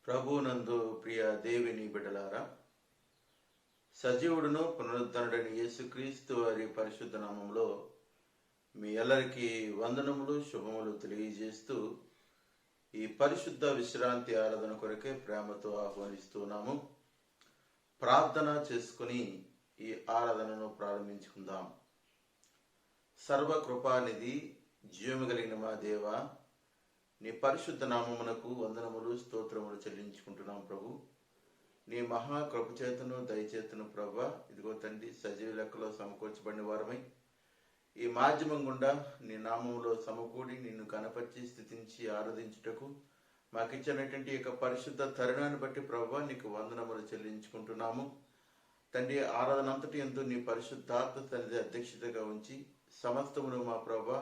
ప్రభునందు ప్రియ దేవుని బిడ్డలారా, సజీవుడును పునరుద్ధరణుడైన యేసుక్రీస్తు వారి పరిశుద్ధ నామములో మీ అందరికీ వందనములు శుభములు తెలియజేస్తూ ఈ పరిశుద్ధ విశ్రాంతి ఆరాధన కొరకే ప్రేమతో ఆహ్వానిస్తున్నాము. ప్రార్థన చేసుకుని ఈ ఆరాధనను ప్రారంభించుకుందాం. సర్వకృపానిధి జీవము కలిగిన మా దేవ, నీ పరిశుద్ధ నామమునకు వందనములు స్తోత్రములు చెల్లించుకుంటున్నాం ప్రభు. నీ మహాకృప చేతను దయచేతను ప్రభా, ఇదిగో తండ్రి, సజీవ లెక్కలో సమకూర్చబడిన వారమై ఈ మాధ్యమం గుండా నీ నామములో సమకూడి నిన్ను కనపరిచి స్తుతించి ఆరాధించుటకు మాకిచ్చినటువంటి యొక్క పరిశుద్ధ తరుణాన్ని బట్టి ప్రభా నీకు వందనములు చెల్లించుకుంటున్నాము తండ్రి. ఆరాధన అంతటి యందు నీ పరిశుద్ధాత్మ తండ్రి అధ్యక్షతగా ఉంచి సమస్తమును మా ప్రభా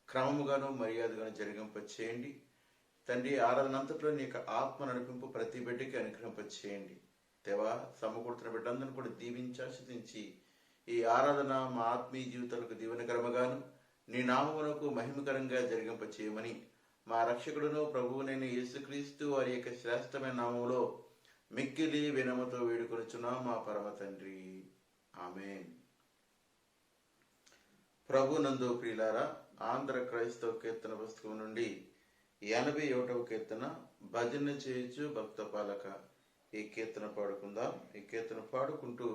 క్రమముగాను మర్యాదగాను జరిగింప చేయండి తండ్రి. ఆరాధన అంతట్లో నీ యొక్క ఆత్మ నడిపింపు ప్రతి బిడ్డకి అనుగ్రహింప చేయండి దేవా. సమకూడుతున్న బిడ్డందరిని కూడా దీవించి ఆశీర్వదించి ఈ ఆరాధన మా ఆత్మీయ జీవితాలకు దీవెనకరముగాను నీ నామమునకు మహిమకరంగా జరిగింప చేయమని మా రక్షకుడును ప్రభువునైన యేసుక్రీస్తు వారి యొక్క శ్రేష్టమైన నామములో మిక్కిలి వినముతో వేడుకొనుచున్నాం మా పరమ తండ్రి, ఆమేన్. ప్రభునందు ప్రియులారా, ఆంధ్ర క్రైస్తవ కీర్తన పుస్తకం నుండి 81వ కీర్తన, భజన చేయొచ్చు భక్త పాలక. ఈ కీర్తన పాడుకుందాం. ఈ కీర్తన పాడుకుంటూ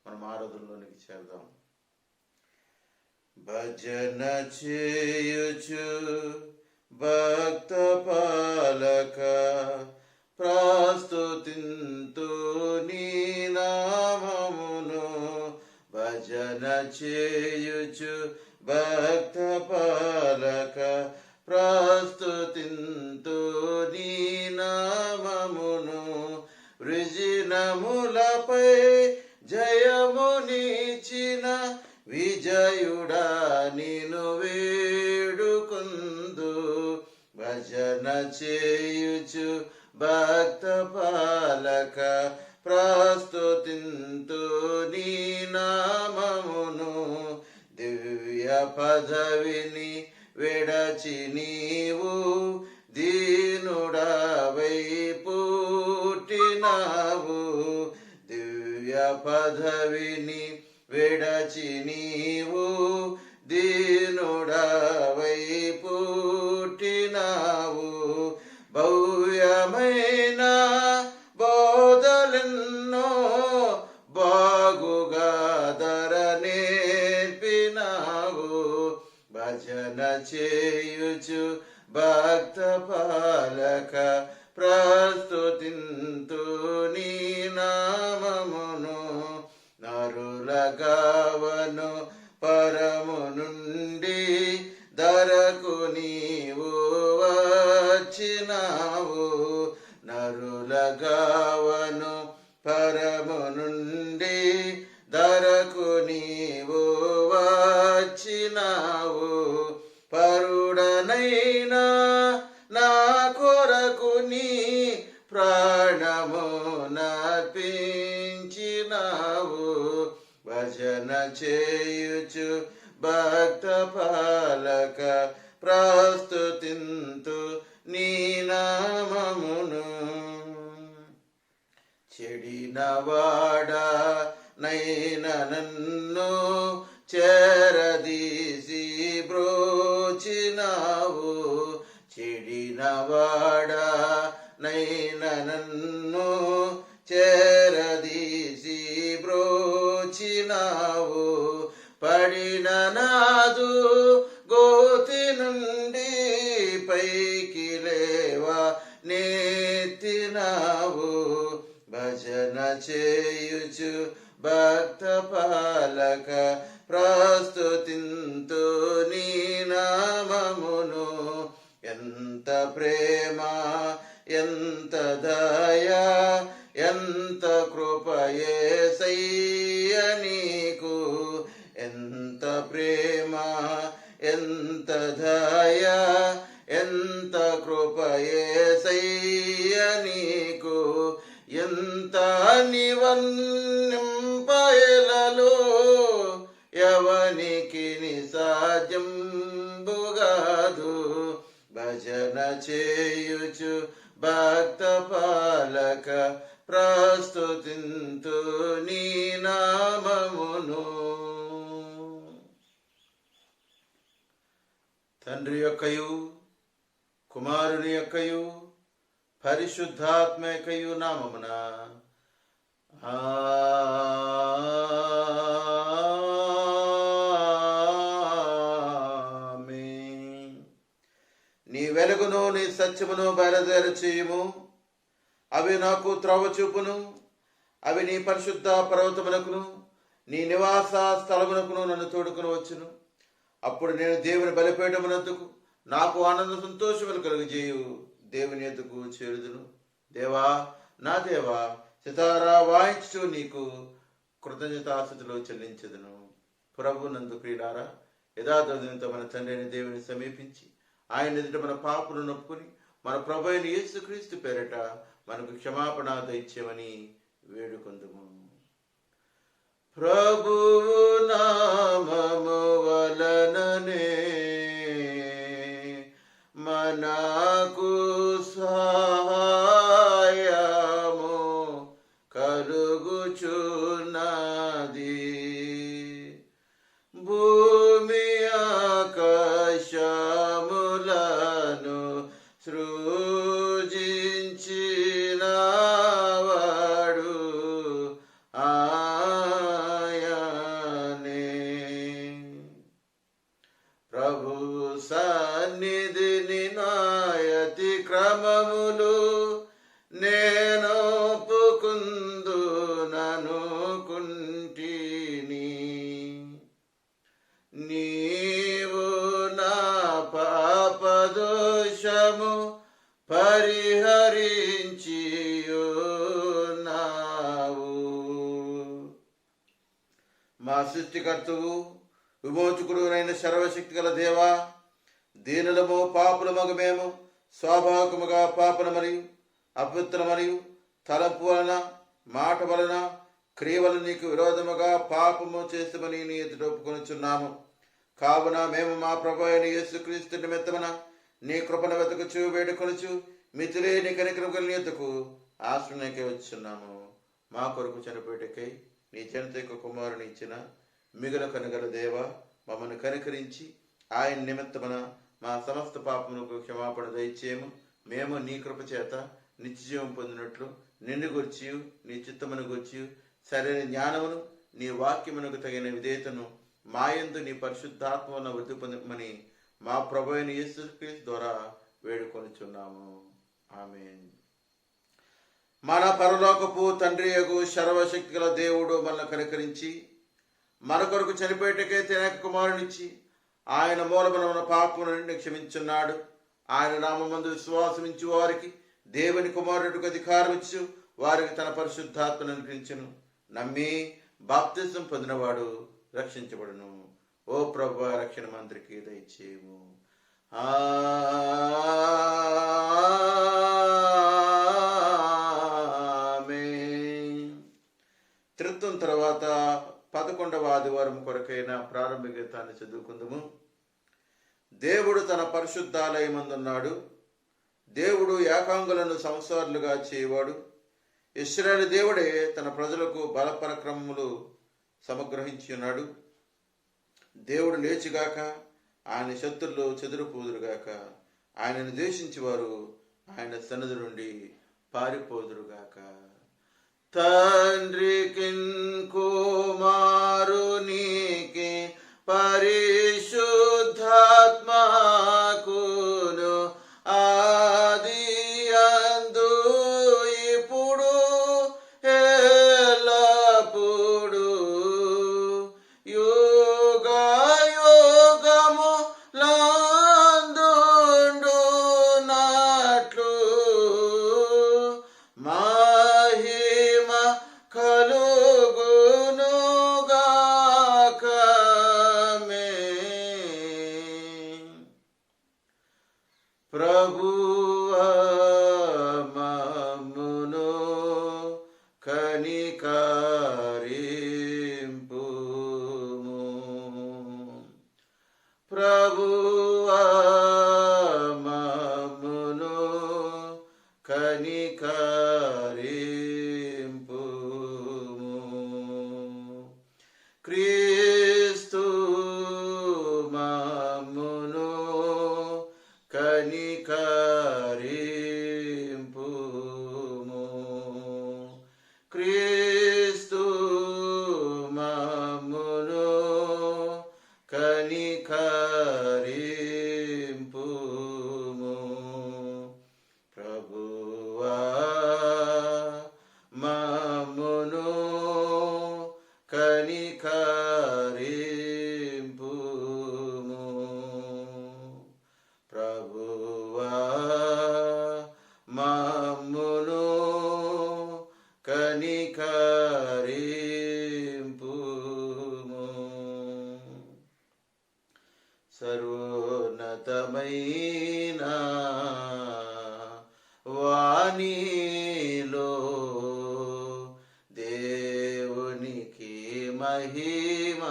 మనం ఆరాధనలోనికి చేద్దాం. భజన చేయొచ్చు భక్త పాలక, ప్రస్తుతింతు నీ నామమును. భజన చేయొచ్చు భక్త పాలక, ప్రస్తుతింతు నీ నామమును. వృజినములపై జయమునిచిన విజయుడా నిను వేడుకుందు. భజన చేయుచు భక్త పాలక, ప్రస్తుతింతు నీ నామమును. దివ్య పదవిని విడచి నీవు దీనుడవై పుట్టినావు. దివ్య పదవిని విడచి నీవు దీనుడవై పుట్టినావు. భవ్యమైన బోధలెన్నో బాగుగా ధర నేర్పినావు. భజన చేయుచు భక్త పాలక, ప్రస్తుతింతు నీ నామమును. నరుల గావను పరము నుండి ధరకు నీవు వచ్చినావు. నరుల గావను పరము నుండి ధరకు నీవు వచ్చినావు. పరుడనైనా నా కొరకు నీ ప్రాణము నర్పించినావు. భజన చేయుచు భక్త పాలక, ప్రస్తుతింతు నీ నామమును. చెడినవాడా నైన నన్ను చేరదీసి బ్రోచినావు. చెడినవాడా నైన నన్ను చేరదీసి బ్రోచినావు. పడిన నాదు గోతి నుండి పైకి లేవా నెత్తినావు. భజన చేయుచు భక్త పాలక, ప్రస్తుతింతు నీ నామమును. ఎంత ప్రేమ, ఎంత దయా, ఎంత కృప యేసయ్య నీకు. ఎంత ప్రేమ, ఎంత దయా, ఎంత కృప యేసయ్య నీకు. ఎంత నివన్నింపయలలో ఎవనికి నిసాధ్యంబుగాదు. భజన చేయుచు భక్త పాలక ప్రస్తుతింతు నీ నామమును. తండ్రి యొక్కయు కుమారుని యొక్కయు పరిశుద్ధాత్మ యొక్కయు నామమున ఆమేన్. నీ వెలుగును నీ సత్యమును బయలుదేర చేయుము. అవి నాకు త్రోవ చూపును. అవి నీ పరిశుద్ధ పర్వతమునకును నీ నివాస స్థలమునకును నన్ను తోడుకుని వచ్చును. అప్పుడు నేను దేవుని బలిపీఠమునందుకు నాకు ఆనంద సంతోషములు కలుగజేయు దేవుని ఎద్దుకు చేరుదును. దేవా నా దేవా, సితారా వాయించు నీకు కృతజ్ఞతాస్తుతులు చెల్లించదును. ప్రభు నందు ప్రియులారా, యథార్థంతో మన తండ్రిని దేవుని సమీపించి ఆయన ఎదుట మన పాపను నొప్పుకుని మన ప్రభు అయిన యేసుక్రీస్తు పేరట మనకు క్షమాపణ దయచేయమని వేడుకొందుము. ప్రభు నామము వలననే మనకు సహాయము కలుగుచున్నది. భూమి ఆకాశములను సృజించినవాడు ఆయనే. ప్రభు సన్నిధిని నాయతి క్రమములు నేను ఒప్పుకుందుననుకుంటిని. నీవు నా పాపదోషము పరిహరించియున్నావు. మా సృష్టికర్తవు విమోచకుడునైన సర్వశక్తి గల దేవా, దీనులము పాపులమగు మేము స్వాభావికముగా పాపన మరియు అపవిత్ర మరియు తలంపు వలన మాట వలన క్రియ వలన నీకు విరోధముగా పాపము చేస్తామని నీ ఎదుట ఒప్పుకొనుచున్నాము. కావున మేము మా ప్రభు అయిన యేసుక్రీస్తు నిమిత్తమున నీ కృపను వెతకుచు వేడుకొనుచు మితిలేని కనికరము కలిగిన నీ యొద్దకు ఆశ్రయానికే వచ్చున్నాము. మా కొరకు చనిపోయేటకై నీ జనత యొక్క కుమారుని ఇచ్చిన మిగుల కనుగల దేవ, మమ్మల్ని కనికరించి ఆయన నిమిత్తమున మా సమస్త పాపములకు క్షమాపణ దయచేయము. మేము నీ కృప చేత నిత్యజీవం పొందినట్లు నిన్ను గూర్చి నీ చిత్తమును గూర్చి సరైన జ్ఞానమును నీ వాక్యమునకు తగిన విధేయతను మాయందు నీ పరిశుద్ధాత్మను వృద్ధి పొందమని మా ప్రభు అయిన యేసుక్రీస్తు ద్వారా వేడుకొనుచున్నాము. ఆమేన్. మన పరలోకపు తండ్రి యగు సర్వశక్తి గల దేవుడు మనల్ని కనికరించి మన కొరకు చనిపోయేటకే తన కుమారునిచ్చి ఆయన మూలమున మన పాపములను క్షమించున్నాడు. ఆయన నామమందు విశ్వాసమించు వారికి దేవుని కుమారుడికి అధికారం ఇచ్చు వారికి తన పరిశుద్ధాత్మను అనిపించును. నమ్మి బాప్తిజం పొందినవాడు రక్షించబడును. ఓ ప్రభువా, రక్షణ మంత్రికి దయచేయము. ఆమేన్. త్రిత్వం తర్వాత 11వ ఆదివారం కొరకైన ప్రారంభ గీతాన్ని చదువుకుందాము. దేవుడు తన పరిశుద్ధాలయమందున్నాడు. దేవుడు ఏకాంగులను సంసారులుగా చేయవాడు. ఇశ్రాయేలు దేవుడే తన ప్రజలకు బలపరక్రమములు సమగ్రహించి ఉన్నాడు. దేవుడు లేచిగాక ఆయన శత్రులు చెదురుపోదురుగాక. ఆయనను ద్వేషించి వారు ఆయన సన్నిధి నుండి పారిపోదురుగాక. తండ్రికి కుమారునికి పరిశుద్ధాత్మకును ఆదియందు ఇప్పుడు ఎల్లప్పుడు యుగయుగము లందుండునట్లు మహిమ కలుగునుగాక. ప్రభువా మమ్మును కనికరింపుము. ప్రభువా మమ్మును కనికరింపుము. సర్వోన్నతమైన వాణిలో దేవునికి మహిమ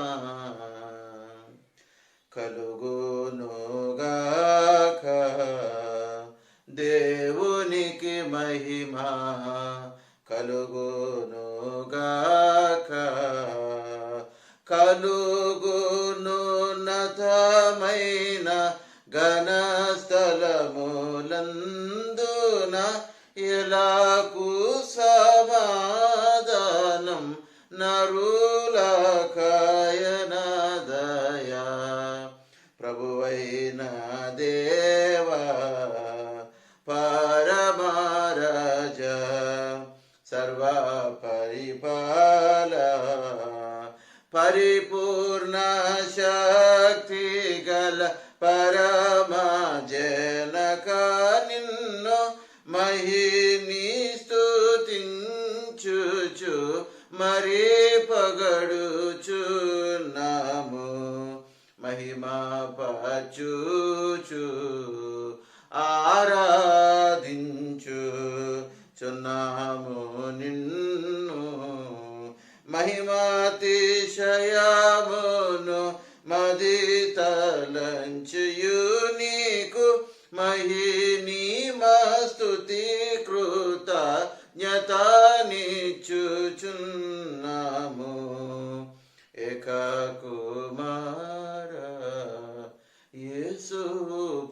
కలుగునుగాక, దేవునికి మహిమ కలుగునుగాక, కలుగునున్నతమైన ఘనస్థలములందున ఎలాకు సమాధానం నరులకాయనదయా. ప్రభువైన దేవా పరమరాజ సర్వ పరిపాల పరిపూర్ణ శక్తి గల పరమ జనక నిన్ను మహిని స్తుతించుచు మరి పగడుచున్నాము, మహిమా పరచుచు ఆరాధించుచున్నాము నిన్ను. మహిమాతిశయమును మదితలంచయు నీకు మహిని మస్తుతి కృతజ్ఞతనిచ్చుచున్నాము. ఏక కుమార యేసు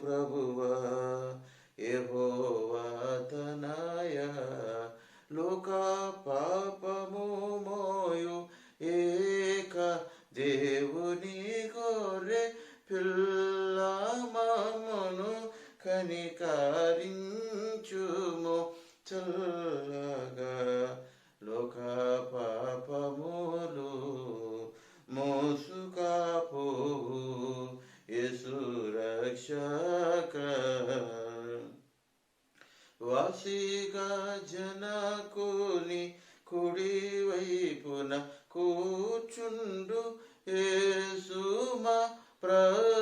ప్రభువా యెహోవా తనయ లోక పాపము మోయు ఏక దేవుని గొర్రె పిల్ల మమ్మును కనికరించుము చల్లగా. లోక పాపములు మోసుకపోవు యేసు రక్షక. వాసిగా జనకుని కుడి వైపున కూర్చుండు యేసు మా ప్రార్థనలించి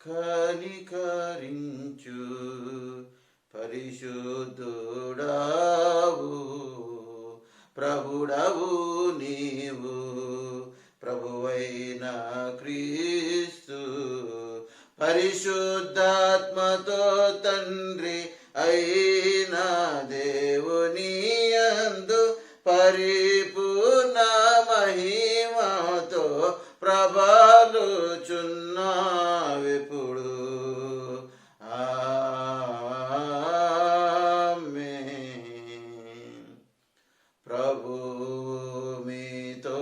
కనికరించు. పరిశుద్ధుడావు ప్రభుడవు నీవు, ప్రభువైన క్రీస్తు పరిశుద్ధాత్మతో తండ్రి అయిన దేవుని యందు పరిపూర్ణ మహిమతో ప్రభాలుచున్నావెప్పుడు. ఆమేన్. ప్రభు మీతో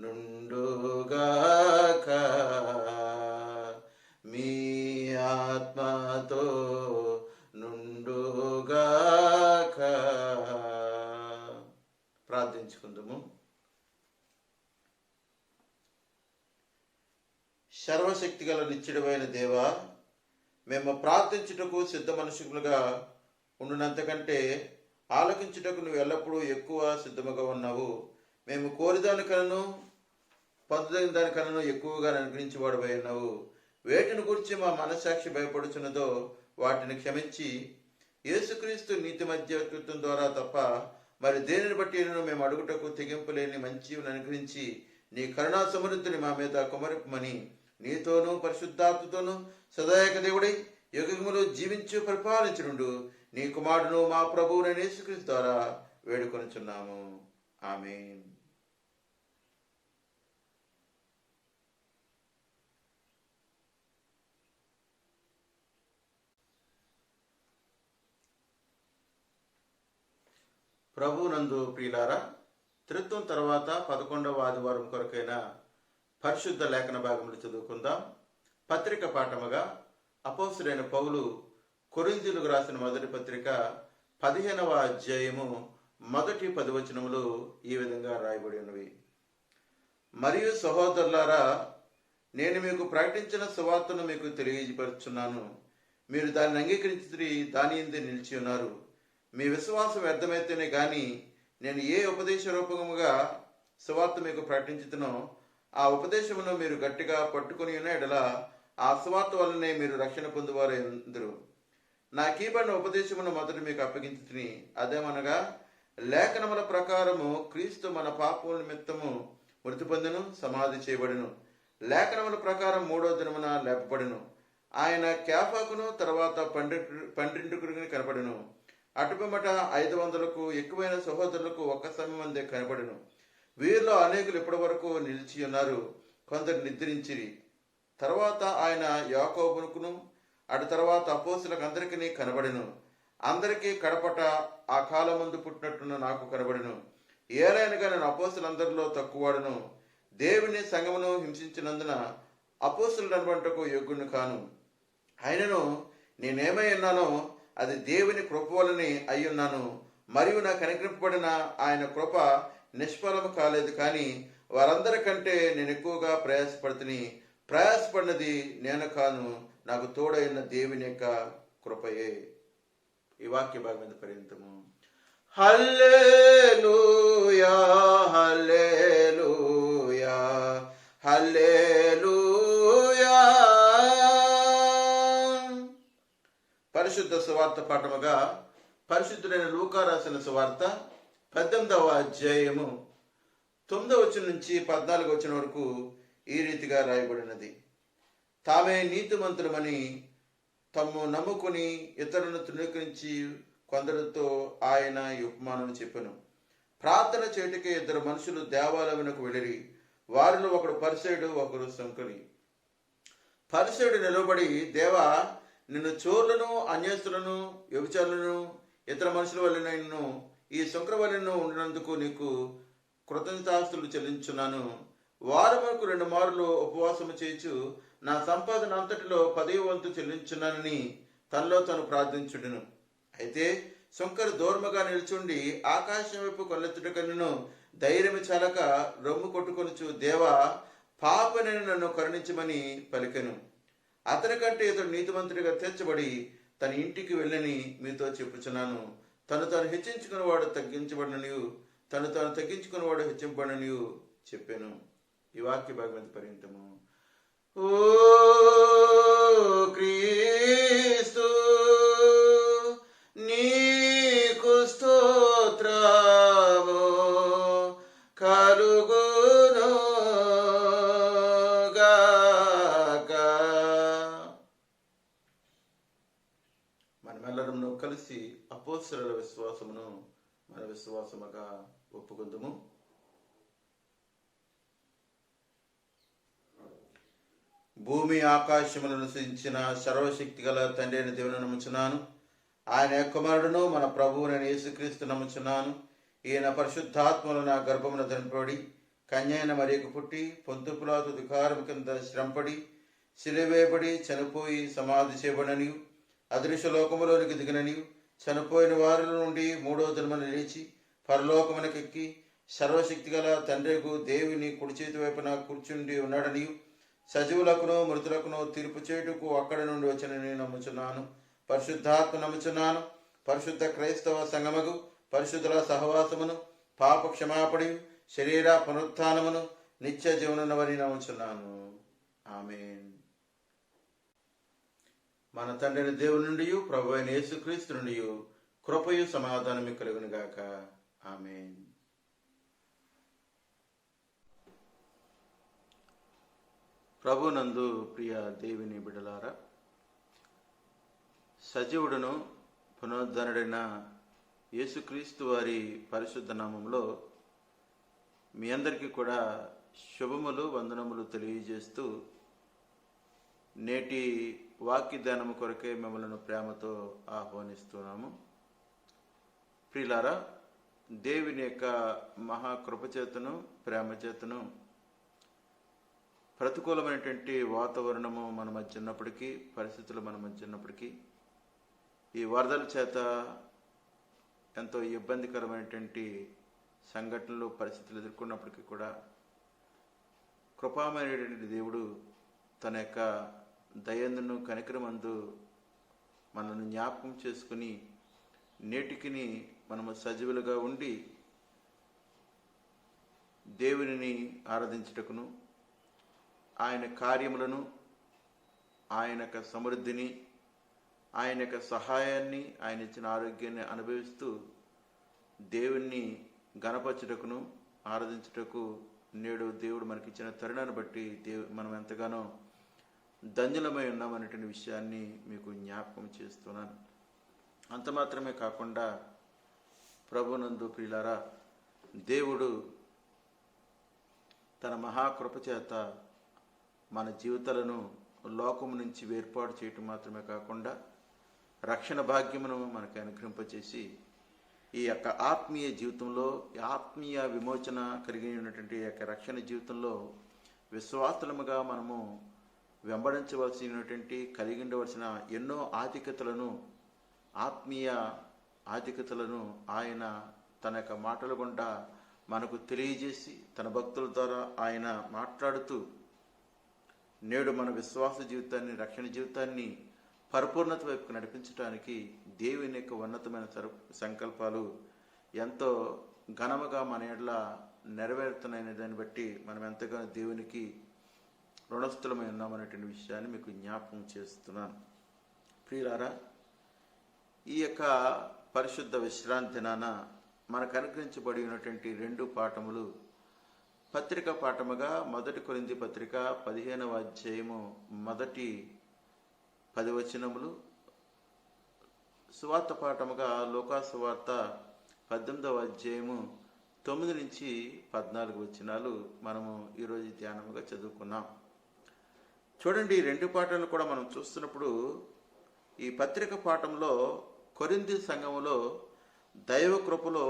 నుండుగాక, మీ ఆత్మతో నుండుగాక. ప్రార్థించుకుందాము. సర్వశక్తిగల నిత్యుడమైన దేవా, మేము ప్రార్థించుటకు సిద్ధ మనుషులుగా ఉండునంతకంటే ఆలకించుటకు నువ్వు ఎల్లప్పుడూ ఎక్కువ సిద్ధముగా ఉన్నావు. మేము కోరిదానికనను పొందదగిన దానికనను ఎక్కువగా అనుగ్రహించేవాడువై ఉన్నావు. వేటిని గురించి మా మనస్సాక్షి భయపడుచున్నదో వాటిని క్షమించి యేసుక్రీస్తు నీతి మధ్యత్వం ద్వారా తప్ప మరి దేనిని బట్టి మేము అడుగుటకు తెగింపు లేని మంచి అనుగ్రహించి నీ కరుణా సమృద్ధిని మా మీద కుమరిపమని నీతోనూ పరిశుద్ధాత్మతోనూ సదాయక దేవుడై యుగములు జీవించు పరిపాలించునుండు నీ కుమారుడును మా ప్రభువునైన యేసుక్రీస్తు ద్వారా వేడుకొనుచున్నాము. ఆమేన్. ప్రభునందు ప్రియులారా, త్రిత్వం తర్వాత 11వ ఆదివారం కొరకైన పరిశుద్ధ లేఖన భాగములు చదువుకుందాం. పత్రిక పాఠముగా అపోస్తుడైన పౌలు కొరింథీయులకు రాసిన మొదటి పత్రిక 15వ అధ్యాయము మొదటి 10 వచనములు ఈ విధంగా రాయబడి ఉన్నవి. మరియు సహోదరులారా, నేను మీకు ప్రకటించిన సువార్తను మీకు తెలియపరుచున్నాను. మీరు దానిని అంగీకరించి దాని యందే నిలిచి ఉన్నారు. మీ విశ్వాసం వ్యర్థమైతేనే గాని నేను ఏ ఉపదేశ రూపముగా సువార్త మీకు ప్రకటించుతునో ఆ ఉపదేశమును మీరు గట్టిగా పట్టుకుని ఉన్న ఎడల ఆ సువార్త వల్లనే మీరు రక్షణ పొందువారు ఎందురు. నాకీబడిన ఉపదేశమును మొదట మీకు అప్పగించుకుని, అదేమనగా లేఖనముల ప్రకారము క్రీస్తు మన పాపముల నిమిత్తము మృతి పొందెను, సమాధి చేయబడెను, లేఖనముల ప్రకారం 3వ దినమున లేపబడెను. ఆయన కేఫాకును తర్వాత 12 కనపడెను. అటుపిమ్మట 500కు ఎక్కువైన సహోదరులకు ఒక్క సమయమందే కనపడెను. వీరిలో అనేకులు ఇప్పటి వరకు నిలిచి ఉన్నారు, కొందరు నిద్రించిరి. తర్వాత ఆయన యాకోబుకును అటు తర్వాత అపోస్తులకు అందరికీ కనబడెను. అందరికీ కడపట ఆ కాలం ముందు పుట్టినట్టున్న నాకు కనబడెను. ఏలైనగా నేను అపోస్తులందరిలో తక్కువవాడును, దేవుని సంఘమును హింసించినందున అపోస్తులు అనబడుటకు యోగ్యుని కాను. అయినను నేనేమై ఉన్నానో అది దేవుని కృప వలనే అయ్యున్నాను. మరియు నాకు అనుగ్రహింపబడిన ఆయన కృప నిష్ఫలము కాలేదు, కానీ వారందరికంటే నేను ఎక్కువగా ప్రయాసపడినది నేను కాను, నాకు తోడైన దేవుని యొక్క కృపయే. ఈ వాక్య భాగం మీద పర్యంతము. హల్లెలూయా హల్లెలూయా హల్లెలూయా. పరిశుద్ధ సువార్త పాఠముగా పరిశుద్ధుడైన లూకా రాసిన సువార్త 18వ అధ్యాయము 9వ వచనం నుంచి 14వ వచనం వరకు ఈ రీతిగా రాయబడినది. తామే నీతిమంతులమని తమ్ము నమ్ముకుని ఇతరులను తృణీకరించి కొందరితో ఆయన ఈ ఉపమానం చెప్పెను. ప్రార్థన చేయుటకే 2 మనుషులు దేవాలయమునకు వెళ్ళిరి. వారిలో ఒకడు పరిసయుడు, ఒకడు శంకరి. పరిసయుడు నిలబడి, దేవా, నిన్ను చోర్లను, అన్యస్తులను, వ్యభిచారులను, ఇతర మనుషుల వలన నిన్ను ఈ శంకర వలన ఉండినందుకు నీకు కృతజ్ఞతాస్తులు చెల్లించున్నాను. వారమునకు 2 మార్లు ఉపవాసము చేయించు నా సంపాదన అంతటిలో 10వ వంతు చెల్లించున్నానని తనలో తను ప్రార్థించుడును. అయితే శంకరు దూరముగా నిల్చుండి ఆకాశం వైపు కొల్లెత్తుటకను ధైర్యము చాలక రొమ్ము కొట్టుకొనుచు, దేవా, పాపనని నన్ను కరుణించమని పలికెను. అతని కంటే ఇతడు నీతిమంతుడిగా తీర్చబడి తన ఇంటికి వెళ్ళని మీతో చెప్పుచున్నాను. తను హెచ్చించుకున్నవాడు తగ్గించబడిననియు, తను తగ్గించుకున్నవాడు హెచ్చింపబడిననియు చెప్పాను. ఈ వాక్య భాగం పర్యంతము. ఓ క్రీస్తు నీకు స్తోత్రము కలుగును గాక. మనమెల్లరము కలిసి అపోస్తలుల విశ్వాసమును మన విశ్వాసముగా ఒప్పుకుందుము. భూమి ఆకాశములను సృజించిన సర్వశక్తి గల తండ్రి అయిన దేవుని నమ్ముచున్నాను. ఆయన కుమారుడును మన ప్రభువునైన యేసుక్రీస్తు నమ్ముచున్నాను. ఈయన పరిశుద్ధాత్మను నా గర్భమున ధరింపబడి కన్యైన మరియకు పుట్టి పొంతు పిలాతు అధికారం కింద శ్రమపడి సిలువేయబడి చనిపోయి సమాధి చేయబడనియు, అదృశ్యలోకములోనికి దిగిననియు, చనిపోయిన వారిలో నుండి 3వ దినమున లేచి పరలోకమునకెక్కి సర్వశక్తి గల తండ్రికు దేవుని కుడి చేతి వైపున కూర్చుండి ఉన్నాడనియు, సజీవులకును మృతులకును తీర్పు చేయుటకు అక్కడి నుండి వచ్చినని నమ్ముచున్నాను. పరిశుద్ధాత్మ నమ్ముచున్నాను. పరిశుద్ధ క్రైస్తవ సంగమగు పరిశుద్ధుల సహవాసమును, పాప క్షమాపడి శరీర పునరుత్థానమును, నిత్య జీవనమునవని నమ్ముచున్నాను. ఆమేన్. మన తండ్రి దేవుని నుండి ప్రభు అయిన యేసుక్రీస్తు నుండి కృపయు సమాధానము కలుగును గాక. ఆమేన్. ప్రభునందు ప్రియ దేవుని బిడ్డలారా, సజీవుడును పునరుద్ధరణుడైన యేసుక్రీస్తు వారి పరిశుద్ధ నామములో మీ అందరికీ కూడా శుభములు, వందనములు తెలియజేస్తూ నేటి వాక్యదానము కొరకే మిమ్మల్ని ప్రేమతో ఆహ్వానిస్తున్నాము. ప్రియులారా, దేవుని యొక్క మహాకృపచేతను, ప్రేమచేతను ప్రతికూలమైనటువంటి వాతావరణము మన మధ్య ఉన్నప్పటికీ, పరిస్థితులు మన మధ్య ఉన్నప్పటికీ, ఈ వరదల చేత ఎంతో ఇబ్బందికరమైనటువంటి సంఘటనలు, పరిస్థితులు ఎదుర్కొన్నప్పటికీ కూడా కృపామైనటువంటి దేవుడు తన యొక్క దయందును కనికరమందు మనల్ని జ్ఞాపకం చేసుకుని నేటికిని మనము సజీవులుగా ఉండి దేవునిని ఆరాధించుటకును, ఆయన కార్యములను, ఆయన యొక్క సమృద్ధిని, ఆయన యొక్క సహాయాన్ని, ఆయన ఇచ్చిన ఆరోగ్యాన్ని అనుభవిస్తూ దేవుణ్ణి గణపరచుటకును ఆరాధించుటకు నేడు దేవుడు మనకిచ్చిన తరుణాన్ని బట్టి మనం ఎంతగానో ధన్యులమై ఉన్నామనేటువంటి విషయాన్ని మీకు జ్ఞాపకం చేస్తున్నాను. అంత మాత్రమే కాకుండా ప్రభునందు ప్రియులారా, దేవుడు తన మహాకృప చేత మన జీవితాలను లోకము నుంచి వేర్పాటు చేయటం మాత్రమే కాకుండా రక్షణ భాగ్యమును మనకు అనుగ్రహింపచేసి ఈ యొక్క ఆత్మీయ జీవితంలో, ఆత్మీయ విమోచన కలిగి ఉన్నటువంటి ఈ యొక్క రక్షణ జీవితంలో విశ్వాసులముగా మనము వెంబడించవలసినటువంటి, కలిగి ఉండవలసిన ఎన్నో ఆధిక్యతలను, ఆత్మీయ ఆధిక్యతలను ఆయన తన యొక్క మాటల గుండా మనకు తెలియజేసి, తన భక్తుల ద్వారా ఆయన మాట్లాడుతూ నేడు మన విశ్వాస జీవితాన్ని, రక్షణ జీవితాన్ని పరిపూర్ణత వైపుకు నడిపించడానికి దేవుని యొక్క ఉన్నతమైన సంకల్పాలు ఎంతో ఘనముగా మన ఎడల నెరవేరుతున్నాయనే దాన్ని బట్టి మనం ఎంతగానో దేవునికి రుణస్థులమై ఉన్నామనేటువంటి విషయాన్ని మీకు జ్ఞాపకం చేస్తున్నాను. ప్రియులారా, ఈ యొక్క పరిశుద్ధ విశ్రాంతి దినాన మనకు అనుగ్రహించబడి ఉన్నటువంటి 2 పాఠములు, పత్రిక పాఠముగా 1 కొరింథీ పత్రిక 15వ అధ్యాయము మొదటి 10 వచనములు, సువార్త పాఠముగా లూకా సువార్త 18వ అధ్యాయము 9 నుంచి 14 వచనాలు మనము ఈరోజు ధ్యానముగా చదువుకున్నాం. చూడండి, ఈ 2 పాఠాలు కూడా మనం చూస్తున్నప్పుడు ఈ పత్రిక పాఠంలో కొరింథీ సంఘములో దైవ కృపలో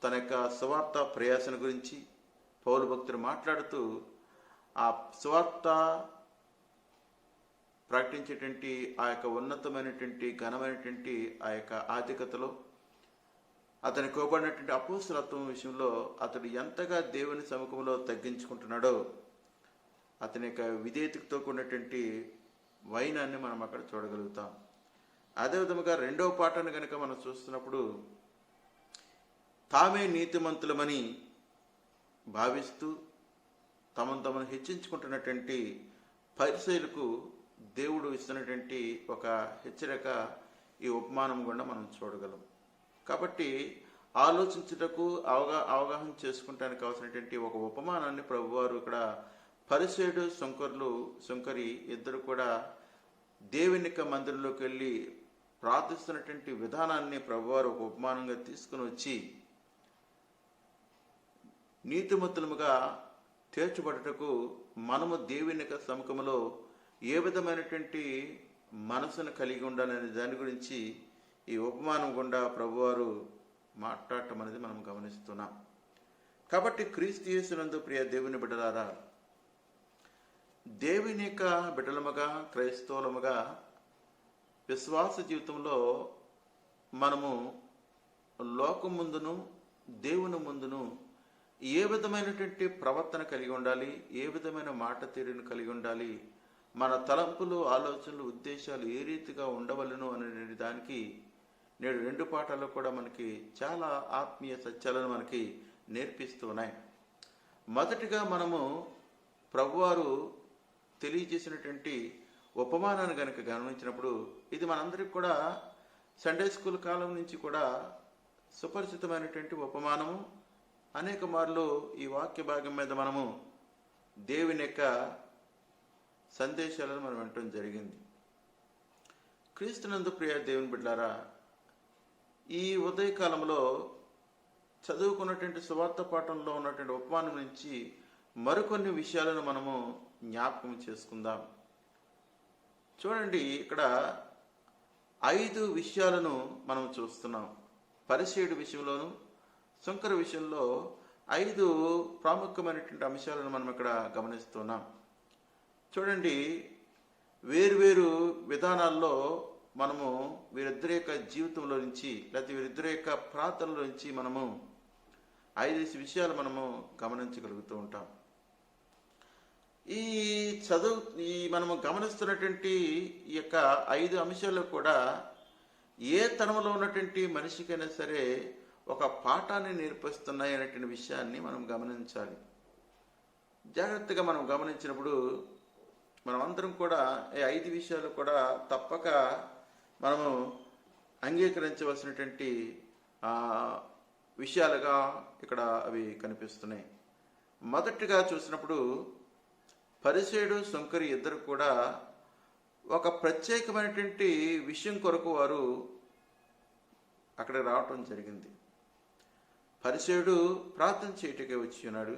తన యొక్క సువార్త ప్రయాసన గురించి పౌలు భక్తుడు మాట్లాడుతూ ఆ సువార్త ప్రకటించేటువంటి ఆ యొక్క ఉన్నతమైనటువంటి, ఘనమైనటువంటి ఆ యొక్క ఆధిక్యతలో అతనికి ఇవ్వబడినటువంటి అపోస్తలత్వం విషయంలో అతడు ఎంతగా దేవుని సముఖంలో తగ్గించుకుంటున్నాడో అతని యొక్క విధేయతతో కూడినటువంటి వైనాన్ని మనం అక్కడ చూడగలుగుతాం. అదేవిధముగా 2వ పాఠాన్ని కనుక మనం చూస్తున్నప్పుడు తామే నీతిమంతులమని భావిస్తూ తమను తాము హెచ్చించుకుంటున్నటువంటి పరిసయ్యులకు దేవుడు ఇస్తున్నటువంటి ఒక హెచ్చరిక ఈ ఉపమానం గుండా మనం చూడగలం. కాబట్టి ఆలోచించుటకు, అవగాహన చేసుకుంటానికి కావాల్సినటువంటి ఒక ఉపమానాన్ని ప్రభువారు ఇక్కడ పరిసయ్యుడు, సుంకరి ఇద్దరు కూడా దేవుని యొక్క మందిరంలోకి వెళ్ళి ప్రార్థిస్తున్నటువంటి విధానాన్ని ప్రభువారు ఒక ఉపమానంగా తీసుకుని వచ్చి నీతిమంతులముగా తీర్చబడుటకు మనము దేవుని యొక్క సముఖములో ఏ విధమైనటువంటి మనసును కలిగి ఉండాలనే దాని గురించి ఈ ఉపమానం గుండా ప్రభువారు మాట్లాడటం అనేది మనం గమనిస్తున్నాం. కాబట్టి క్రీస్తు యేసునందు ప్రియ దేవుని బిడ్డలారా, దేవుని యొక్క బిడ్డలముగా, క్రైస్తవులముగా విశ్వాస జీవితంలో మనము లోకం ముందును, దేవుని ముందును ఏ విధమైనటువంటి ప్రవర్తన కలిగి ఉండాలి, ఏ విధమైన మాట తీరును కలిగి ఉండాలి, మన తలంపులు, ఆలోచనలు, ఉద్దేశాలు ఏ రీతిగా ఉండవలను అనే దానికి నేడు 2 పాఠాలు కూడా మనకి చాలా ఆత్మీయ సత్యాలను మనకి నేర్పిస్తున్నాయి. మొదటిగా మనము ప్రభువారు తెలియజేసినటువంటి ఉపమానాన్ని కనుక గమనించినప్పుడు ఇది మనందరికి కూడా సండే స్కూల్ కాలం నుంచి కూడా సుపరిచితమైనటువంటి ఉపమానము. అనేక మార్లు ఈ వాక్య భాగం మీద మనము దేవుని యొక్క సందేశాలను మనం వినటం జరిగింది. క్రీస్తునందు ప్రియ దేవుని బిడ్డలారా, ఈ ఉదయకాలంలో చదువుకున్నటువంటి సువార్త పాఠంలో ఉన్నటువంటి ఉపమానం నుంచి మరికొన్ని విషయాలను మనము జ్ఞాపకం చేసుకుందాం. చూడండి, ఇక్కడ 5 విషయాలను మనం చూస్తున్నాం. పరిసయ్యుడి విషయంలోను, సుంకర విషయంలో 5 ప్రాముఖ్యమైనటువంటి అంశాలను మనం ఇక్కడ గమనిస్తున్నాం. చూడండి, వేరువేరు విధానాల్లో మనము వీరిద్దరి యొక్క జీవితంలో నుంచి, లేకపోతే వీరిద్దరి యొక్క ప్రార్థనలో నుంచి మనము 5 విషయాలు మనము గమనించగలుగుతూ ఉంటాం. ఈ మనము గమనిస్తున్నటువంటి ఈ యొక్క 5 అంశాలు కూడా ఏ తరంలో ఉన్నటువంటి మనిషికైనా సరే ఒక పాఠాన్ని నేర్పిస్తున్నాయి అనేటువంటి విషయాన్ని మనం గమనించాలి. జాగ్రత్తగా మనం గమనించినప్పుడు మనమందరం కూడా ఈ 5 విషయాలు కూడా తప్పక మనము అంగీకరించవలసినటువంటి విషయాలుగా ఇక్కడ అవి కనిపిస్తున్నాయి. మొదటిగా చూసినప్పుడు పరిసయ్యుడు సుంకరి ఇద్దరు కూడా ఒక ప్రత్యేకమైనటువంటి విషయం కొరకు వారు అక్కడ రావటం జరిగింది. పరిసయ్యుడు ప్రార్థన చేయటకే వచ్చి ఉన్నాడు,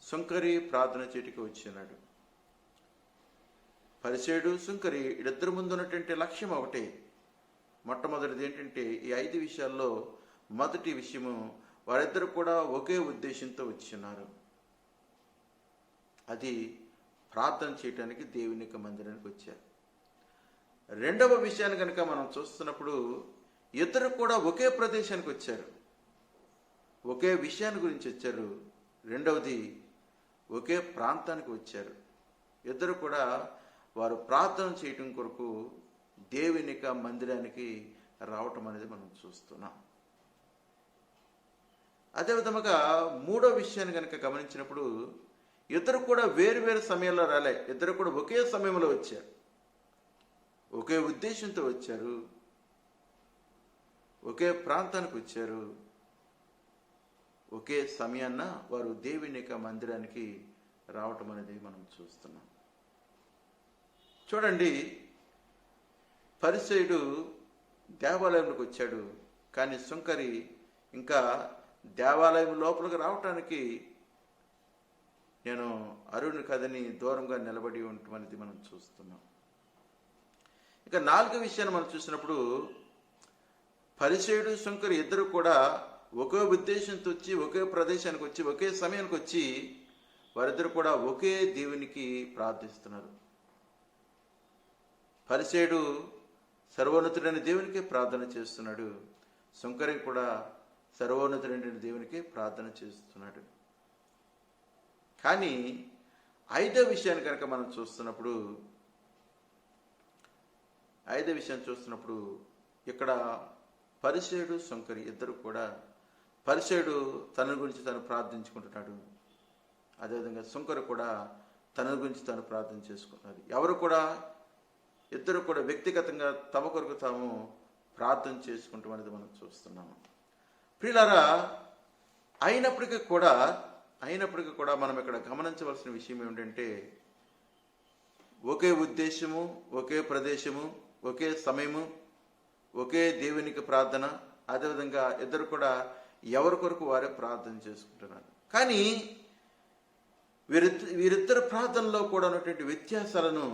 సుంకరి ప్రార్థన చేయటకే వచ్చి ఉన్నాడు. పరిసయ్యుడు సుంకరి వీళ్ళిద్దరి ముందు ఉన్నటువంటి లక్ష్యం ఒకటే. మొట్టమొదటిది ఏంటంటే ఈ 5 విషయాల్లో మొదటి విషయము వారిద్దరు కూడా ఒకే ఉద్దేశంతో వచ్చి ఉన్నారు. అది ప్రార్థన చేయటానికి దేవుని యొక్క మందిరానికి వచ్చారు. రెండవ విషయాన్ని కనుక మనం చూస్తున్నప్పుడు ఇద్దరు కూడా ఒకే ప్రదేశానికి వచ్చారు, ఒకే విషయాన్ని గురించి వచ్చారు. రెండవది ఒకే ప్రాంతానికి వచ్చారు. ఇద్దరు కూడా వారు ప్రార్థన చేయటం కొరకు దేవుని యొక్క మందిరానికి రావటం అనేది మనం చూస్తున్నాం. అదేవిధముగా మూడో విషయాన్ని కనుక గమనించినప్పుడు ఇద్దరు కూడా వేరు వేరు సమయంలో రాలే, ఇద్దరు కూడా ఒకే సమయంలో వచ్చారు, ఒకే ఉద్దేశంతో వచ్చారు, ఒకే ప్రాంతానికి వచ్చారు, ఒకే సమయాన్న వారు దేవుని యొక్క మందిరానికి రావటం అనేది మనం చూస్తున్నాం. చూడండి, పరిసయ్యుడు దేవాలయంలోకి వచ్చాడు, కానీ సుంకరి ఇంకా దేవాలయం లోపలికి రావటానికి నేను అరుణ్ కథని దూరంగా నిలబడి ఉండటం అనేది మనం చూస్తున్నాం. ఇక 4వ విషయాన్ని మనం చూసినప్పుడు పరిసయ్యుడు సుంకరి ఇద్దరు కూడా ఒకే ఉద్దేశంతో వచ్చి ఒకే ప్రదేశానికి వచ్చి ఒకే సమయానికి వచ్చి వారిద్దరు కూడా ఒకే దేవునికి ప్రార్థిస్తున్నారు. పరిసయ్యుడు సర్వోన్నతుడైన దేవునికి ప్రార్థన చేస్తున్నాడు, సుంకరి కూడా సర్వోన్నతుడైన దేవునికి ప్రార్థన చేస్తున్నాడు. కానీ 5వ విషయాన్ని కనుక మనం చూస్తున్నప్పుడు ఇక్కడ పరిసయ్యుడు సుంకరి ఇద్దరు కూడా, పరిసయ్యుడు తన గురించి తను ప్రార్థించుకుంటున్నాడు, అదేవిధంగా సుంకరి కూడా తన గురించి తాను ప్రార్థన చేసుకుంటున్నారు. ఎవరు కూడా ఇద్దరు కూడా వ్యక్తిగతంగా తమ కొరకు తాము ప్రార్థన చేసుకుంటాం అనేది మనం చూస్తున్నాము. ప్రియులారా, అయినప్పటికీ కూడా మనం ఇక్కడ గమనించవలసిన విషయం ఏమిటంటే ఒకే ఉద్దేశము, ఒకే ప్రదేశము, ఒకే సమయము, ఒకే దేవునికి ప్రార్థన, అదేవిధంగా ఇద్దరు కూడా ఎవరి కొరకు వారే ప్రార్థన చేసుకుంటున్నారు. కానీ వీరిద్దరు ప్రార్థనలో కూడా ఉన్నటువంటి వ్యత్యాసాలను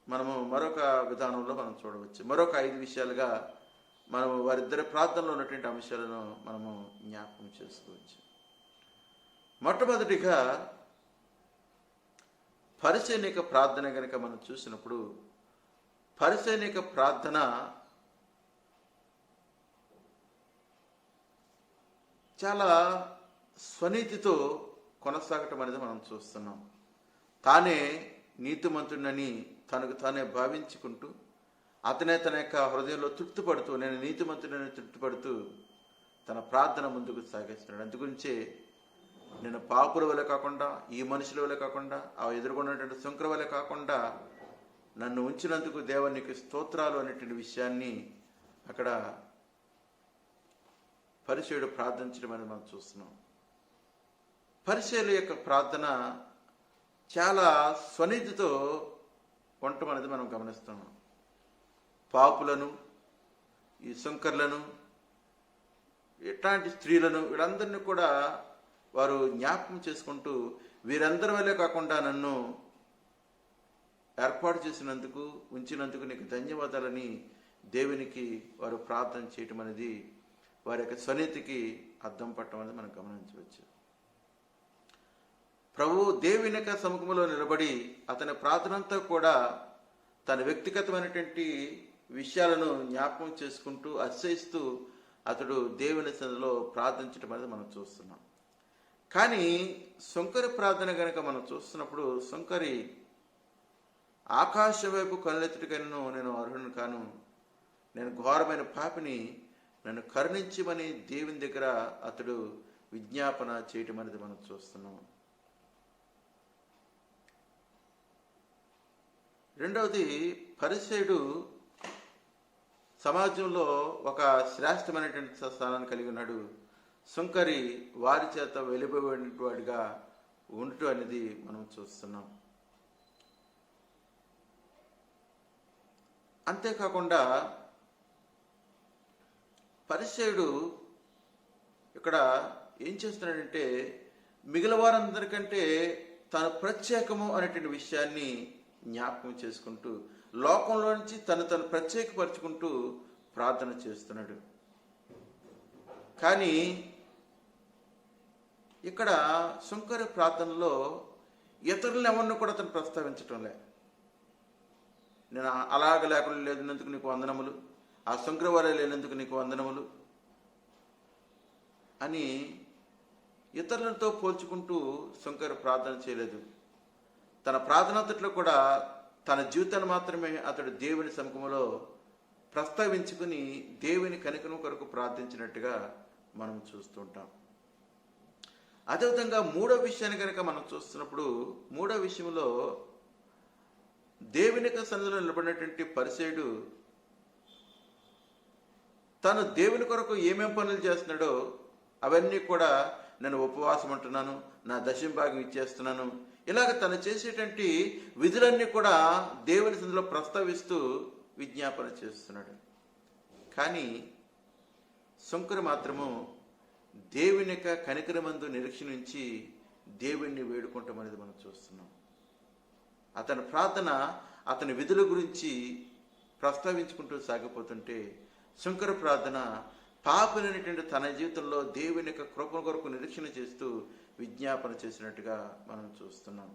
మనము మరొక విధానంలో మనం చూడవచ్చు. మరొక 5 విషయాలుగా మనము వారిద్దరి ప్రార్థనలో ఉన్నటువంటి అంశాలను మనము జ్ఞాపకం చేసుకోవచ్చు. మొట్టమొదటిగా పరిసయ్యుని ప్రార్థన కనుక మనం చూసినప్పుడు పరిసయ్యుని ప్రార్థన చాలా స్వనీతితో కొనసాగటం అనేది మనం చూస్తున్నాం. తానే నీతిమంతుడని తనకు తానే భావించుకుంటూ అతనే తన యొక్క హృదయంలో తృప్తిపడుతూ, నేను నీతిమంతుడని తృప్తిపడుతూ తన ప్రార్థన ముందుకు సాగిస్తున్నాడు. అందుగురించే నేను పాపుల వల్ల కాకుండా, ఈ మనుషుల వల్ల కాకుండా, ఆ ఎదుర్కొన్నటువంటి సుంకర వల్ల కాకుండా నన్ను ఉంచినందుకు దేవునికి స్తోత్రాలు అనేటువంటి విషయాన్ని అక్కడ పరిసయ్యుడు ప్రార్థించడం అని మనం చూస్తున్నాం. పరిసయ్యుల యొక్క ప్రార్థన చాలా స్వనీతితో ఉండటం అనేది మనం గమనిస్తున్నాం. పాపులను, ఈ సుంకర్లను, ఇట్లాంటి స్త్రీలను, వీళ్ళందరినీ కూడా వారు జ్ఞాపకం చేసుకుంటూ వీరందరి వల్లే కాకుండా నన్ను ఏర్పాటు చేసినందుకు, ఉంచినందుకు నీకు ధన్యవాదాలని దేవునికి వారు ప్రార్థన చేయటం అనేది వారి యొక్క స్వనీతికి అద్దం పట్టడం అనేది మనం గమనించవచ్చు. ప్రభు దేవుని యొక్క సముఖంలో నిలబడి అతని ప్రార్థనంతా కూడా తన వ్యక్తిగతమైనటువంటి విషయాలను జ్ఞాపకం చేసుకుంటూ అతిశయిస్తూ అతడు దేవుని సన్నిధిలో ప్రార్థించడం అనేది మనం చూస్తున్నాం. కానీ సుంకరి ప్రార్థన కనుక మనం చూస్తున్నప్పుడు సుంకరి ఆకాశం వైపు కళ్ళెత్తుడికైనా నేను అర్హుని కాను, నేను ఘోరమైన పాపిని, నన్ను కరుణించమని దేవుని దగ్గర అతడు విజ్ఞాపన చేయటం అనేది మనం చూస్తున్నాం. రెండవది, పరిసయ్యుడు సమాజంలో ఒక శ్రేష్టమైనటువంటి స్థానాన్ని కలిగి ఉన్నాడు. సుంకరి వారి చేత వెలిపోయినటువంటి వాడిగా ఉండటం అనేది మనం చూస్తున్నాం. అంతేకాకుండా పరిసయ్యుడు ఇక్కడ ఏం చేస్తున్నాడంటే, మిగిలిన వారందరికంటే తాను ప్రత్యేకము అనేటువంటి విషయాన్ని జ్ఞాపకం చేసుకుంటూ లోకంలో నుంచి తను ప్రత్యేకపరుచుకుంటూ ప్రార్థన చేస్తున్నాడు. కానీ ఇక్కడ సుంకరి ప్రార్థనలో ఇతరులను ఎవరిని కూడా అతను ప్రస్తావించటం లే. నేను అలాగ లేకుండా లేనందుకు నీకు వందనములు, ఆ శుక్రవారం లేనందుకు నీకు వందనములు అని ఇతరులతో పోల్చుకుంటూ శంకర్ ప్రార్థన చేయలేదు. తన ప్రార్థనంతట్లో కూడా తన జీవితాన్ని మాత్రమే అతడు దేవుని సముఖంలో ప్రస్తావించుకుని దేవుని కనికరం కొరకు ప్రార్థించినట్టుగా మనం చూస్తుంటాం. అదేవిధంగా మూడో విషయాన్ని కనుక మనం చూస్తున్నప్పుడు, మూడో విషయంలో దేవుని సన్నిధిలో నిలబడినటువంటి పరిసయ్యుడు తను దేవుని కొరకు ఏమేం పనులు చేస్తున్నాడో అవన్నీ కూడా, నేను ఉపవాసం ఉంటున్నాను, నా దశంభాగం ఇచ్చేస్తున్నాను, ఇలాగ తను చేసేటువంటి విధులన్నీ కూడా దేవుని సన్నిధిలో ప్రస్తావిస్తూ విజ్ఞాపన చేస్తున్నాడు. కానీ శంకరు మాత్రము దేవుని యొక్క కనికరమందు నిరీక్షణించి దేవుణ్ణి వేడుకుంటాం అనేది మనం చూస్తున్నాం. అతని ప్రార్థన అతని విధుల గురించి ప్రస్తావించుకుంటూ సాగిపోతుంటే, శంకర ప్రార్థన పాపనైనటువంటి తన జీవితంలో దేవుని యొక్క కృప కొరకు నిరీక్షణ చేస్తూ విజ్ఞాపన చేసినట్టుగా మనం చూస్తున్నాం.